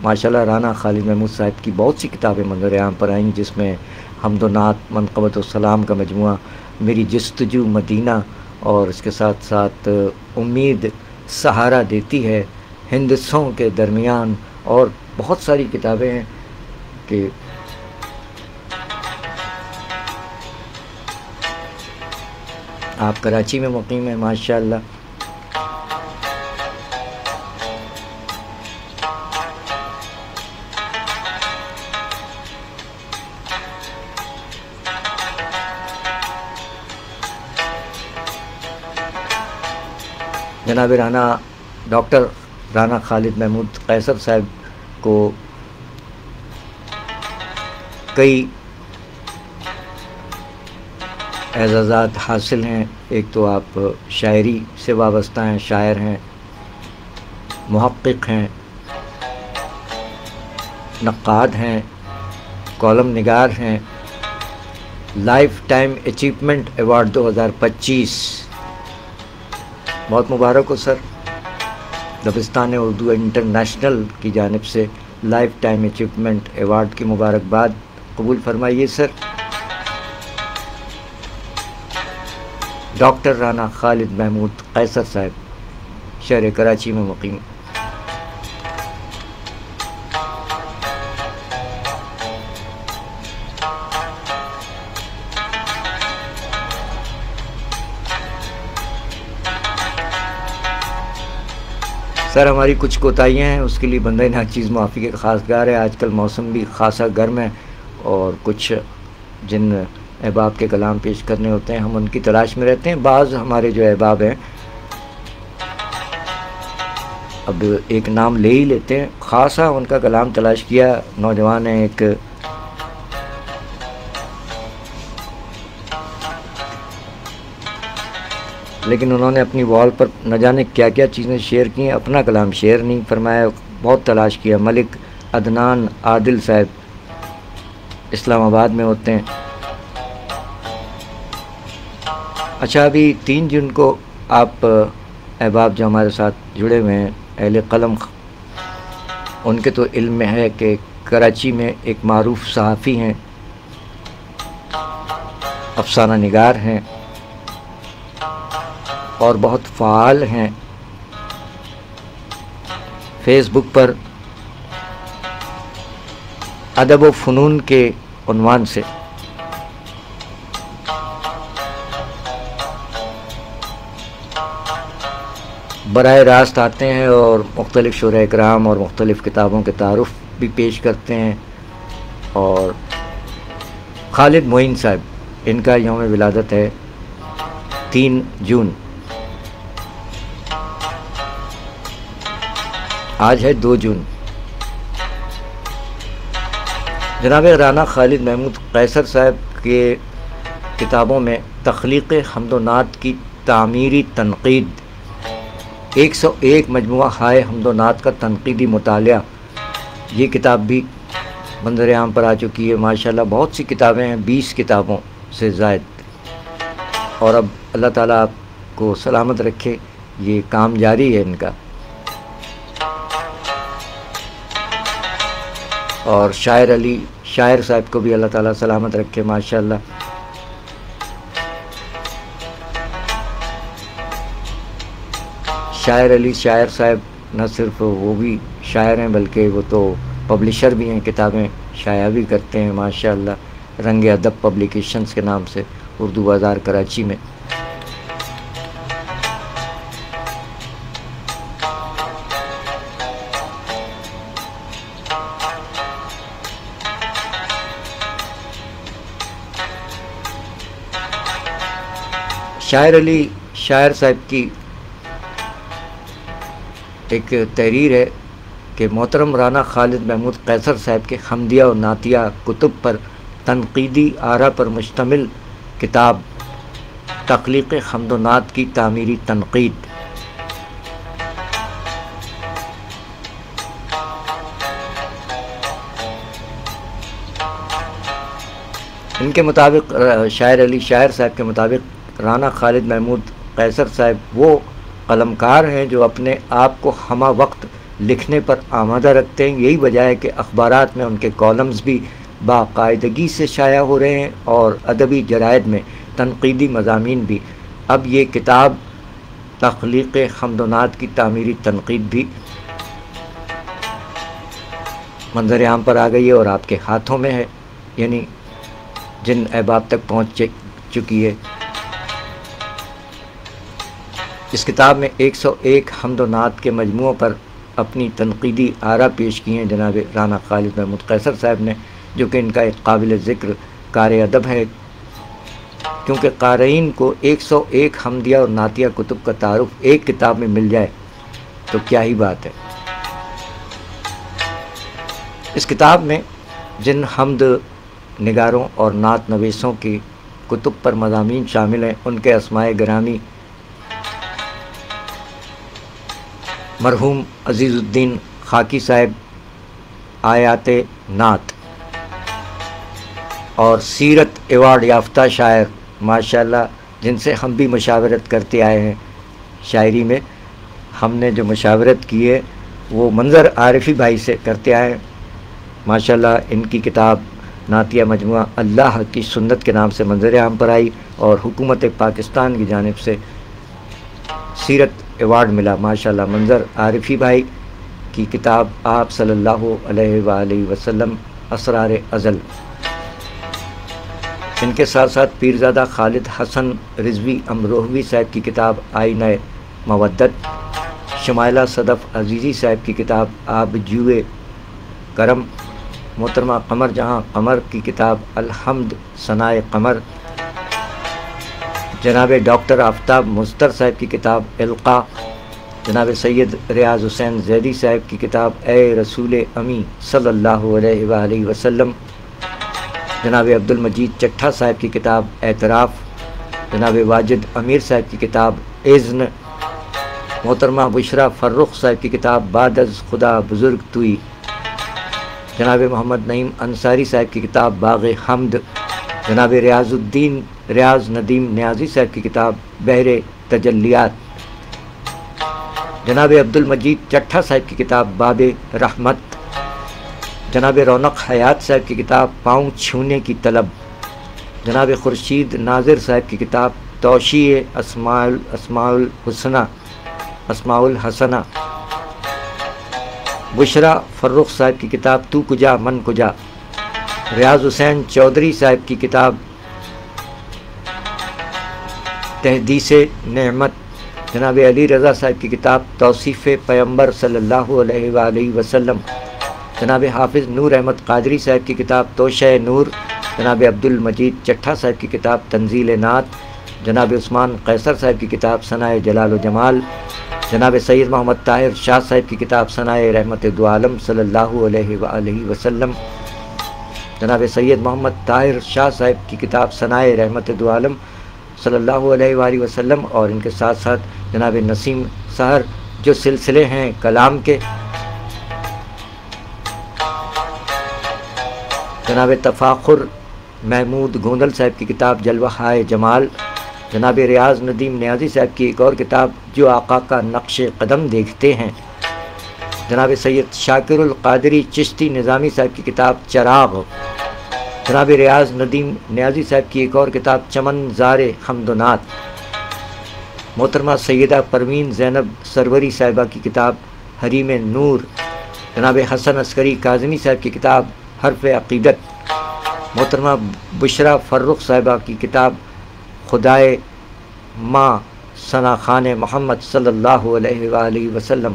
[SPEAKER 1] ماشاءاللہ رانا خالد محمود صاحب کی بہت سی کتابیں منظر عام پر آئیں، جس میں حمد و نعت، منقبت و سلام کا مجموعہ، میری جستجو مدینہ، اور اس کے ساتھ ساتھ امید سہارا دیتی ہے، ہندسوں کے درمیان، اور بہت ساری کتابیں ہیں کہ آپ کراچی میں مقیم ہیں ماشاءاللہ۔ جناب رانا ڈاکٹر رانا خالد محمود قیصر صاحب کو کئی اعزازات حاصل ہیں۔ ایک تو آپ شاعری سے وابستہ ہیں، شاعر ہیں، محقق ہیں، نقاد ہیں، کالم نگار ہیں، لائف ٹائم اچیومنٹ ایوارڈ 2025 بہت مبارک ہو سر۔ دبستان اردو انٹرنیشنل کی جانب سے لائف ٹائم اچیومنٹ ایوارڈ کی مبارکباد قبول فرمائیے سر۔ ڈاکٹر رانا خالد محمود قیصر صاحب شہر کراچی میں مقیم۔ سر ہماری کچھ کوتاہیاں ہیں، اس کے لیے بندہ ناچیز معافی کے خواستگار ہے۔ آج کل موسم بھی خاصا گرم ہے، اور کچھ جن احباب کے کلام پیش کرنے ہوتے ہیں ہم ان کی تلاش میں رہتے ہیں۔ بعض ہمارے جو احباب ہیں، اب ایک نام لے ہی لیتے ہیں، خاصا ان کا کلام تلاش کیا، نوجوان ہیں ایک لیکن انہوں نے اپنی وال پر نہ جانے کیا کیا چیزیں شیئر کی ہیں، اپنا کلام شیئر نہیں فرمایا، بہت تلاش کیا۔ ملک عدنان عادل صاحب اسلام آباد میں ہوتے ہیں۔ اچھا ابھی 3 جون کو آپ احباب جو ہمارے ساتھ جڑے ہوئے ہیں اہل قلم، ان کے تو علم میں ہے کہ کراچی میں ایک معروف صحافی ہیں، افسانہ نگار ہیں، اور بہت فعال ہیں۔ فیس بک پر ادب و فنون کے عنوان سے براہ راست آتے ہیں اور مختلف شعراء کرام اور مختلف کتابوں کے تعارف بھی پیش کرتے ہیں، اور خالد معین صاحب، ان کا یوم ولادت ہے 3 جون، آج ہے 2 جون۔ جناب رانا خالد محمود قیصر صاحب کے کتابوں میں تخلیق حمد و نعت کی تعمیری تنقید، 101 مجموعہ ہائے حمد و نعت کا تنقیدی مطالعہ، یہ کتاب بھی منظر عام پر آ چکی ہے۔ ماشاءاللہ بہت سی کتابیں ہیں، 20 کتابوں سے زائد، اور اب اللہ تعالیٰ آپ کو سلامت رکھے، یہ کام جاری ہے ان کا۔ اور شاعر علی شاعر صاحب کو بھی اللہ تعالیٰ سلامت رکھے، ماشاءاللہ۔ شاعر علی شاعر صاحب نہ صرف وہ بھی شاعر ہیں بلکہ وہ تو پبلشر بھی ہیں، کتابیں شائع بھی کرتے ہیں ماشاءاللہ، رنگ ادب پبلیکیشنز کے نام سے، اردو بازار کراچی میں۔ شاعر علی شاعر صاحب کی ایک تحریر ہے کہ محترم رانا خالد محمود قیصر صاحب کے حمدیہ و نعتیہ کتب پر تنقیدی آراء پر مشتمل کتاب تخلیق حمد و نعت کی تعمیری تنقید۔ ان کے مطابق شاعر علی شاعر صاحب کے مطابق رانا خالد محمود قیصر صاحب وہ قلمکار ہیں جو اپنے آپ کو ہمہ وقت لکھنے پر آمادہ رکھتے ہیں۔ یہی وجہ ہے کہ اخبارات میں ان کے کالمز بھی باقاعدگی سے شائع ہو رہے ہیں اور ادبی جرائد میں تنقیدی مضامین بھی۔ اب یہ کتاب تخلیق حمد و نعت کی تعمیری تنقید بھی منظر عام پر آ گئی ہے اور آپ کے ہاتھوں میں ہے، یعنی جن احباب تک پہنچ چکی ہے۔ اس کتاب میں 101 حمد و نعت کے مجموعوں پر اپنی تنقیدی آراء پیش کی ہیں جناب رانا خالد محمود قیصر صاحب نے، جو کہ ان کا ایک قابل ذکر کار ادب ہے، کیونکہ قارئین کو 101 حمدیہ اور نعتیہ کتب کا تعارف ایک کتاب میں مل جائے تو کیا ہی بات ہے۔ اس کتاب میں جن حمد نگاروں اور نعت نویسوں کی کتب پر مضامین شامل ہیں ان کے اسماء گرامی مرحوم عزیز الدین خاکی صاحب آیات نعت اور سیرت ایوارڈ یافتہ شاعر ماشاءاللہ، جن سے ہم بھی مشاورت کرتے آئے ہیں شاعری میں۔ ہم نے جو مشاورت کی ہے وہ منظر عارفی بھائی سے کرتے آئے ہیں ماشاءاللہ۔ ان کی کتاب نعتیہ مجموعہ اللہ کی سنت کے نام سے منظر عام پر آئی اور حکومت پاکستان کی جانب سے سیرت ایوارڈ ملا ماشاءاللہ۔ منظر عارفی بھائی کی کتاب آپ صلی اللہ علیہ وآلہ وسلم اسرار ازل۔ ان کے ساتھ ساتھ پیرزادہ خالد حسن رضوی امروہوی صاحب کی کتاب آئینہ مودت، شمائلہ صدف عزیزی صاحب کی کتاب آب جوئے کرم، محترمہ قمر جہاں قمر کی کتاب الحمد ثناء قمر، جناب ڈاکٹر آفتاب مستر صاحب کی کتاب القا، جناب سید ریاض حسین زیدی صاحب کی کتاب اے رسول امی صلی اللہ علیہ وآلہ وسلم، جناب عبد المجید چٹھا صاحب کی کتاب اعتراف، جناب واجد امیر صاحب کی کتاب اذن، محترمہ بشرا فرخ صاحب کی کتاب بعد از خدا بزرگ توئی، جناب محمد نعیم انصاری صاحب کی کتاب باغ حمد، جناب ریاض ندیم نیازی صاحب کی کتاب بحر تجلیات، جناب عبد المجید چٹھا صاحب کی کتاب باب رحمت، جناب رونق حیات صاحب کی کتاب پاؤں چھونے کی طلب، جناب خورشید ناظر صاحب کی کتاب توشیع اسماء الحسنہ، بشرا فرخ صاحب کی کتاب تو کجا من کجا، ریاض حسین چودھری صاحب کی کتاب تحدیث نعمت، جناب علی رضا صاحب کی کتاب توصیف پیغمبر صلی اللہ علیہ وآلہ وسلم، جناب حافظ نور احمد قادری صاحب کی کتاب توشہ نور، جناب عبد المجید چٹھا صاحب کی کتاب تنزیل نعت، جناب عثمان قیصر صاحب کی کتاب ثناء جلال و جمال، جناب سید محمد طاہر شاہ صاحب کی کتاب ثناء رحمت دو عالم صلی اللہ علیہ وآلہ وسلم، جناب سید محمد طاہر شاہ صاحب کی کتاب ثناء رحمت دو عالم صلی اللہ علیہ وآلہ وسلم، اور ان کے ساتھ ساتھ جناب نسیم سحر جو سلسلے ہیں کلام کے، جناب تفاخر محمود گوندل صاحب کی کتاب جلوہ جمال، جناب ریاض ندیم نیازی صاحب کی ایک اور کتاب جو آقا کا نقش قدم دیکھتے ہیں، جناب سید شاکر القادری چشتی نظامی صاحب کی کتاب چراغ، جناب ریاض ندیم نیازی صاحب کی ایک اور کتاب چمن زار حمد و نعت، محترمہ سیدہ پروین زینب سروری صاحبہ کی کتاب حریم نور، جناب حسن عسکری کاظمی صاحب کی کتاب حرف عقیدت، محترمہ بشرا فرخ صاحبہ کی کتاب خدائے ماں ثنا خان محمد صلی اللہ علیہ وآلہ وسلم،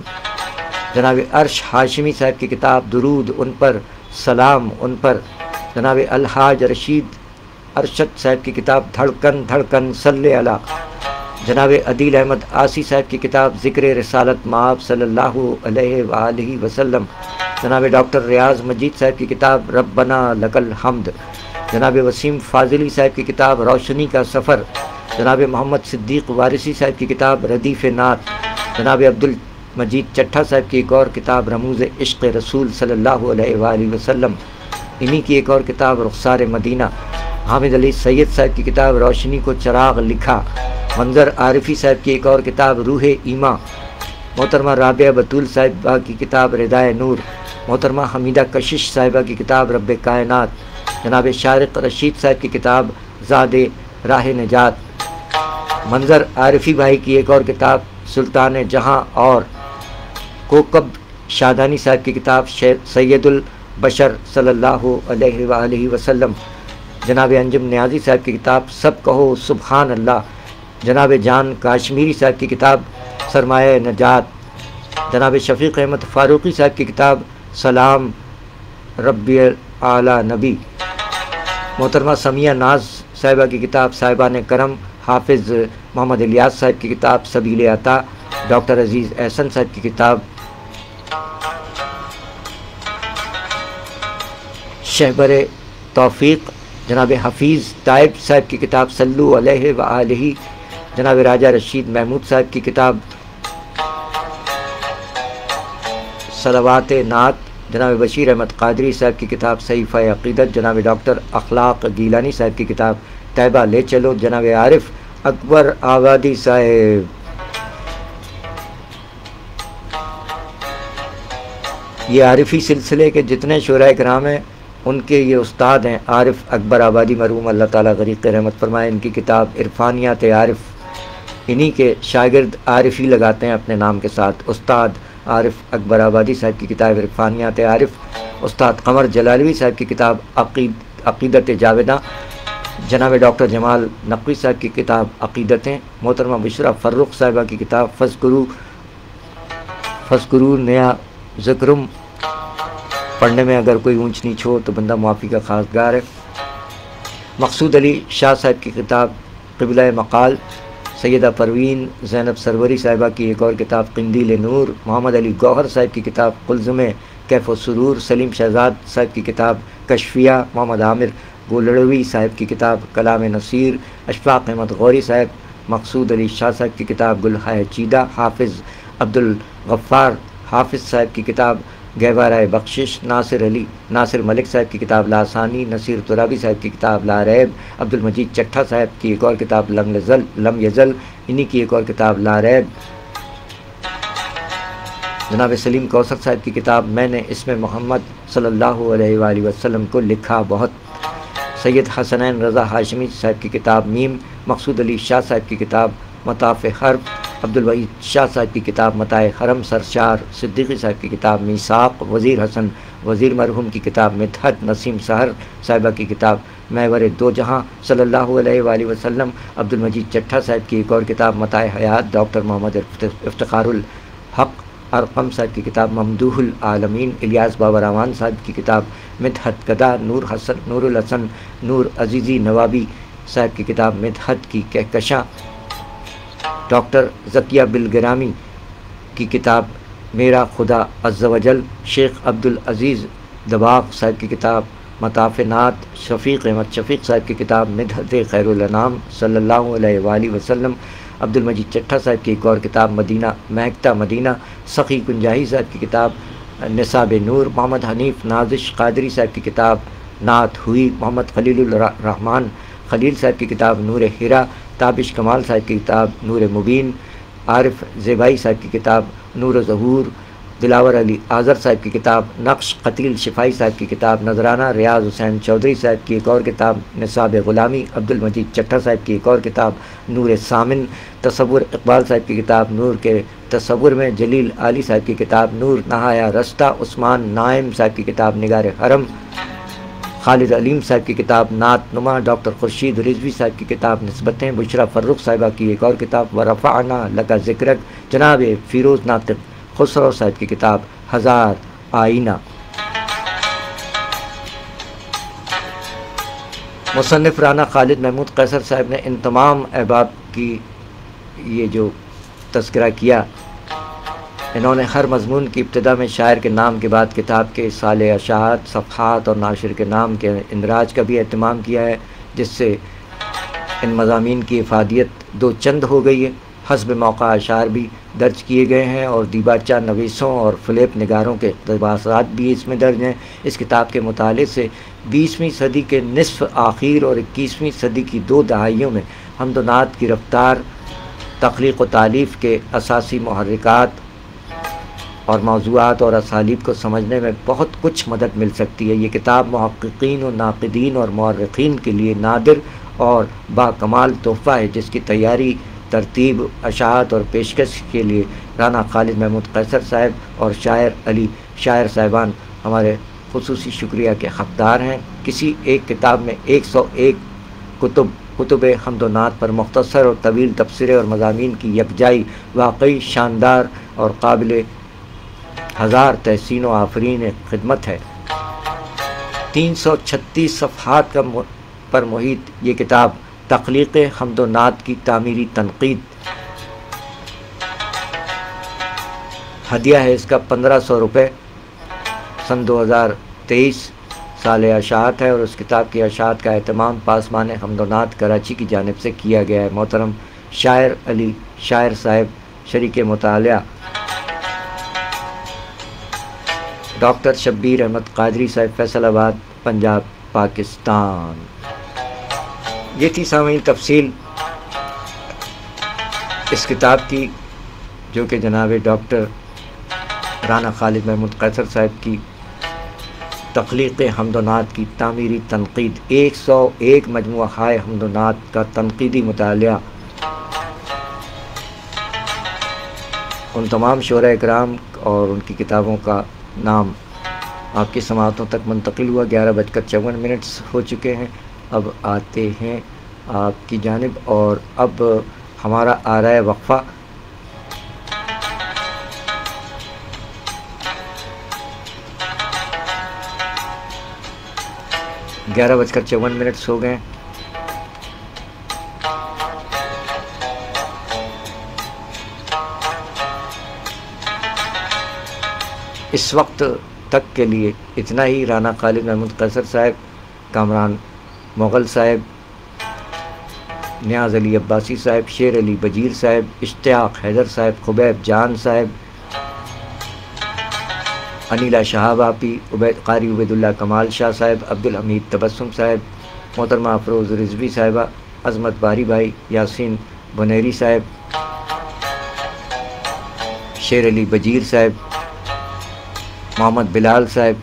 [SPEAKER 1] جناب عرش ہاشمی صاحب کی کتاب درود ان پر سلام ان پر، جناب الحاج رشید ارشد صاحب کی کتاب دھڑکن دھڑکن صلی علی، جناب عدیل احمد آسی صاحب کی کتاب ذکر رسالت مآب صلی اللہ علیہ وآلہ وسلم، جناب ڈاکٹر ریاض مجید صاحب کی کتاب ربنا لک الحمد، جناب وسیم فاضلی صاحب کی کتاب روشنی کا سفر، جناب محمد صدیق وارثی صاحب کی کتاب ردیف نعت، جناب عبد المجید چٹھا صاحب کی ایک اور کتاب رموز عشق رسول صلی اللہ علیہ وآلہ وسلم، انہی کی ایک اور کتاب رخسار مدینہ، حامد علی سید صاحب کی کتاب روشنی کو چراغ لکھا، منظر عارفی صاحب کی ایک اور کتاب روح ایمان، محترمہ رابعہ بطول صاحبہ کی کتاب ردائے نور، محترمہ حمیدہ کشش صاحبہ کی کتاب رب کائنات، جناب شارق رشید صاحب کی کتاب زاد راہ نجات، منظر عارفی بھائی کی ایک اور کتاب سلطان جہاں، اور کوکب شادانی صاحب کی کتاب سید البشر صلی اللہ علیہ وآلہ وسلم، جناب انجم نیازی صاحب کی کتاب سب کہو سبحان اللہ، جناب جان کاشمیری صاحب کی کتاب سرمایہ نجات، جناب شفیق احمد فاروقی صاحب کی کتاب سلام ربی اعلیٰ نبی، محترمہ سمیہ ناز صاحبہ کی کتاب صاحبان کرم، حافظ محمد الیاس صاحب کی کتاب سبیل عطا، ڈاکٹر عزیز احسن صاحب کی کتاب شہبر توفیق، جناب حفیظ طائب صاحب کی کتاب صلو علیہ وآلہ، جناب راجہ رشید محمود صاحب کی کتاب صلوات نعت، جناب بشیر احمد قادری صاحب کی کتاب صحیفہ عقیدت، جناب ڈاکٹر اخلاق گیلانی صاحب کی کتاب طیبہ لے چلو، جناب عارف اکبر آبادی صاحب، یہ عارفی سلسلے کے جتنے شعراء کرام ہیں ان کے یہ استاد ہیں عارف اکبر آبادی مرحوم، اللہ تعالیٰ غریق رحمت فرمائے، ان کی کتاب عرفانیات عارف، انہی کے شاگرد عارفی لگاتے ہیں اپنے نام کے ساتھ، استاد عارف اکبر آبادی صاحب کی کتاب عرفانیات عارف، استاد قمر جلالوی صاحب کی کتاب عقیدت جاویداں، جناب ڈاکٹر جمال نقوی صاحب کی کتاب عقیدتیں، محترمہ بشرا فرخ صاحبہ کی کتاب فذکروا نیا ذکرم، پڑھنے میں اگر کوئی اونچ نیچ ہو تو بندہ معافی کا خواستگار ہے، مقصود علی شاہ صاحب کی کتاب قبلہ مقال، سیدہ پروین زینب سروری صاحبہ کی ایک اور کتاب قندیل نور، محمد علی گوہر صاحب کی کتاب قلزم کیف و سرور، سلیم شہزاد صاحب کی کتاب کشفیہ، محمد عامر گولڑوی صاحب کی کتاب کلام نصیر، اشفاق احمد غوری صاحب، مقصود علی شاہ صاحب کی کتاب گلہائے چیدہ، حافظ عبدالغفار حافظ صاحب کی کتاب گہوارہ بخشش، ناصر ملک صاحب کی کتاب لاسانی، نصیر ترابی صاحب کی کتاب لا ریب، عبد المجید چٹھا صاحب کی ایک اور کتاب لم یزل، انہی کی ایک اور کتاب لا ریب، جناب سلیم کوثر صاحب کی کتاب میں نے اسم محمد صلی اللہ علیہ وآلہ وسلم کو لکھا بہت، سید حسنین رضا ہاشمی صاحب کی کتاب میم، مقصود علی شاہ صاحب کی کتاب مطاف حرب، عبدالوحید شاہ صاحب کی کتاب متاع حرم سرشار، صدیقی صاحب کی کتاب میثاق، وزیر حسن وزیر مرحوم کی کتاب مدحت، نسیم سحر صاحبہ کی کتاب محور دو جہاں صلی اللہ علیہ وآلہ وسلم، عبدالمجید چٹھا صاحب کی ایک اور کتاب متاع حیات، ڈاکٹر محمد افتخار الحق ارقم صاحب کی کتاب ممدوح العالمین، الیاس بابا رحمان صاحب کی کتاب مدحت گدا، نور الحسن نور عزیزی نوابی صاحب کی کتاب مدحت کی کہکشاں، ڈاکٹر ذکیہ بالگرامی کی کتاب میرا خدا عز و جل، شیخ عبدالعزیز دباغ صاحب کی کتاب مطاف نعت، شفیق احمد شفیق صاحب کی کتاب مدحت خیر الانام صلی اللہ علیہ وآلہ وسلم، عبد المجید چٹھا صاحب کی ایک اور کتاب مدینہ مہکتا مدینہ، سخی کنجاہی صاحب کی کتاب نصاب نور، محمد حنیف نازش قادری صاحب کی کتاب نعت ہوئی، محمد خلیل الرحمن خلیل صاحب کی کتاب نور ہرا، تابش کمال صاحب کی کتاب نور مبین، عارف زیبائی صاحب کی کتاب نور ظہور، دلاور علی آذر صاحب کی کتاب نقش، قتیل شفائی صاحب کی کتاب نذرانہ، ریاض حسین چودھری صاحب کی ایک اور کتاب نصاب غلامی، عبد المجید چٹھا صاحب کی ایک اور کتاب نور سامن، تصور اقبال صاحب کی کتاب نور کے تصور میں، جلیل علی صاحب کی کتاب نور نہایا رستہ، عثمان نائم صاحب کی کتاب نگار حرم، خالد علیم صاحب کی کتاب نعت نما، ڈاکٹر خورشید رضوی صاحب کی کتاب نسبتیں، بشرا فرخ صاحبہ کی ایک اور کتاب ورفعنا لک ذکرک، جناب فیروز ناطق خسرو صاحب کی کتاب ہزار آئینہ۔ مصنف رانا خالد محمود قیصر صاحب نے ان تمام احباب کی یہ جو تذکرہ کیا، انہوں نے ہر مضمون کی ابتدا میں شاعر کے نام کے بعد کتاب کے سال اشاعت، صفحات اور ناشر کے نام کے اندراج کا بھی اہتمام کیا ہے، جس سے ان مضامین کی افادیت دو چند ہو گئی ہے۔ حسب موقع اشعار بھی درج کیے گئے ہیں اور دیباچہ نویسوں اور فلیپ نگاروں کے اقتباسات بھی اس میں درج ہیں۔ اس کتاب کے مطالعے سے 20ویں صدی کے نصف آخر اور 21ویں صدی کی 2 دہائیوں میں حمد و نعت کی رفتار، تخلیق و تالیف کے اساسی محرکات اور موضوعات اور اسالیب کو سمجھنے میں بہت کچھ مدد مل سکتی ہے۔ یہ کتاب محققین و ناقدین اور مورخین کے لیے نادر اور با کمال تحفہ ہے، جس کی تیاری، ترتیب، اشاعت اور پیشکش کے لیے رانا خالد محمود قیصر صاحب اور شاعر صاحبان ہمارے خصوصی شکریہ کے حقدار ہیں۔ کسی ایک کتاب میں 101 کتب حمد و نعت پر مختصر اور طویل تبصرے اور مضامین کی یکجائی واقعی شاندار اور قابل ہزار تحسین و آفرین خدمت ہے۔ 336 صفحات پر محیط یہ کتاب تخلیق حمد و نعت کی تعمیری تنقید، ہدیہ ہے اس کا 1500 روپے، سن 2023 سال اشاعت ہے، اور اس کتاب کی اشاعت کا اہتمام پاسمان حمد و نعت کراچی کی جانب سے کیا گیا ہے۔ محترم شاعر علی شاعر صاحب، شریک مطالعہ ڈاکٹر شبیر احمد قادری صاحب، فیصل آباد، پنجاب، پاکستان۔ یہ تھی سامعین تفصیل اس کتاب کی، جو کہ جناب ڈاکٹر رانا خالد محمود قیصر صاحب کی تخلیق حمد و نعت کی تعمیری تنقید، 101 مجموعہ ہائے حمد و نعت کا تنقیدی مطالعہ۔ ان تمام شعراء اکرام اور ان کی کتابوں کا نام آپ کی سماعتوں تک منتقل ہوا۔ 11:54 ہو چکے ہیں۔ اب آتے ہیں آپ کی جانب، اور اب ہمارا آ رہا ہے وقفہ۔ گیارہ بج کر 54 ہو گئے۔ اس وقت تک کے لیے اتنا ہی۔ رانا خالد محمود قیصر صاحب، کامران مغل صاحب، نیاز علی عباسی صاحب، شیر علی بجیر صاحب، اشتیاق حیدر صاحب، خبیب جان صاحب، انیلا شہاب آپی، قاری عبید اللہ کمال شاہ صاحب، عبدالحمید تبسم صاحب، محترمہ افروز رضوی صاحبہ، عظمت باری بھائی، یاسین بنیری صاحب، شیر علی بجیر صاحب، محمد بلال صاحب،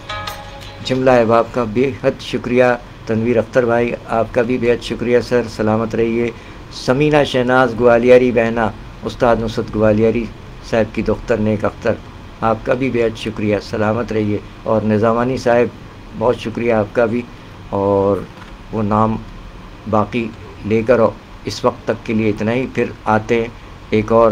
[SPEAKER 1] جملہ احباب کا بے حد شکریہ۔ تنویر اختر بھائی، آپ کا بھی بے حد شکریہ سر، سلامت رہیے۔ سمینہ شہناز گوالیاری بہنا، استاد نصرت گوالیاری صاحب کی دختر نیک اختر، آپ کا بھی بے حد شکریہ، سلامت رہیے۔ اور نظامانی صاحب، بہت شکریہ آپ کا بھی، اور وہ نام باقی لے کر اس وقت تک کے لیے اتنا ہی۔ پھر آتے ہیں ایک اور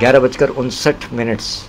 [SPEAKER 1] 11:59।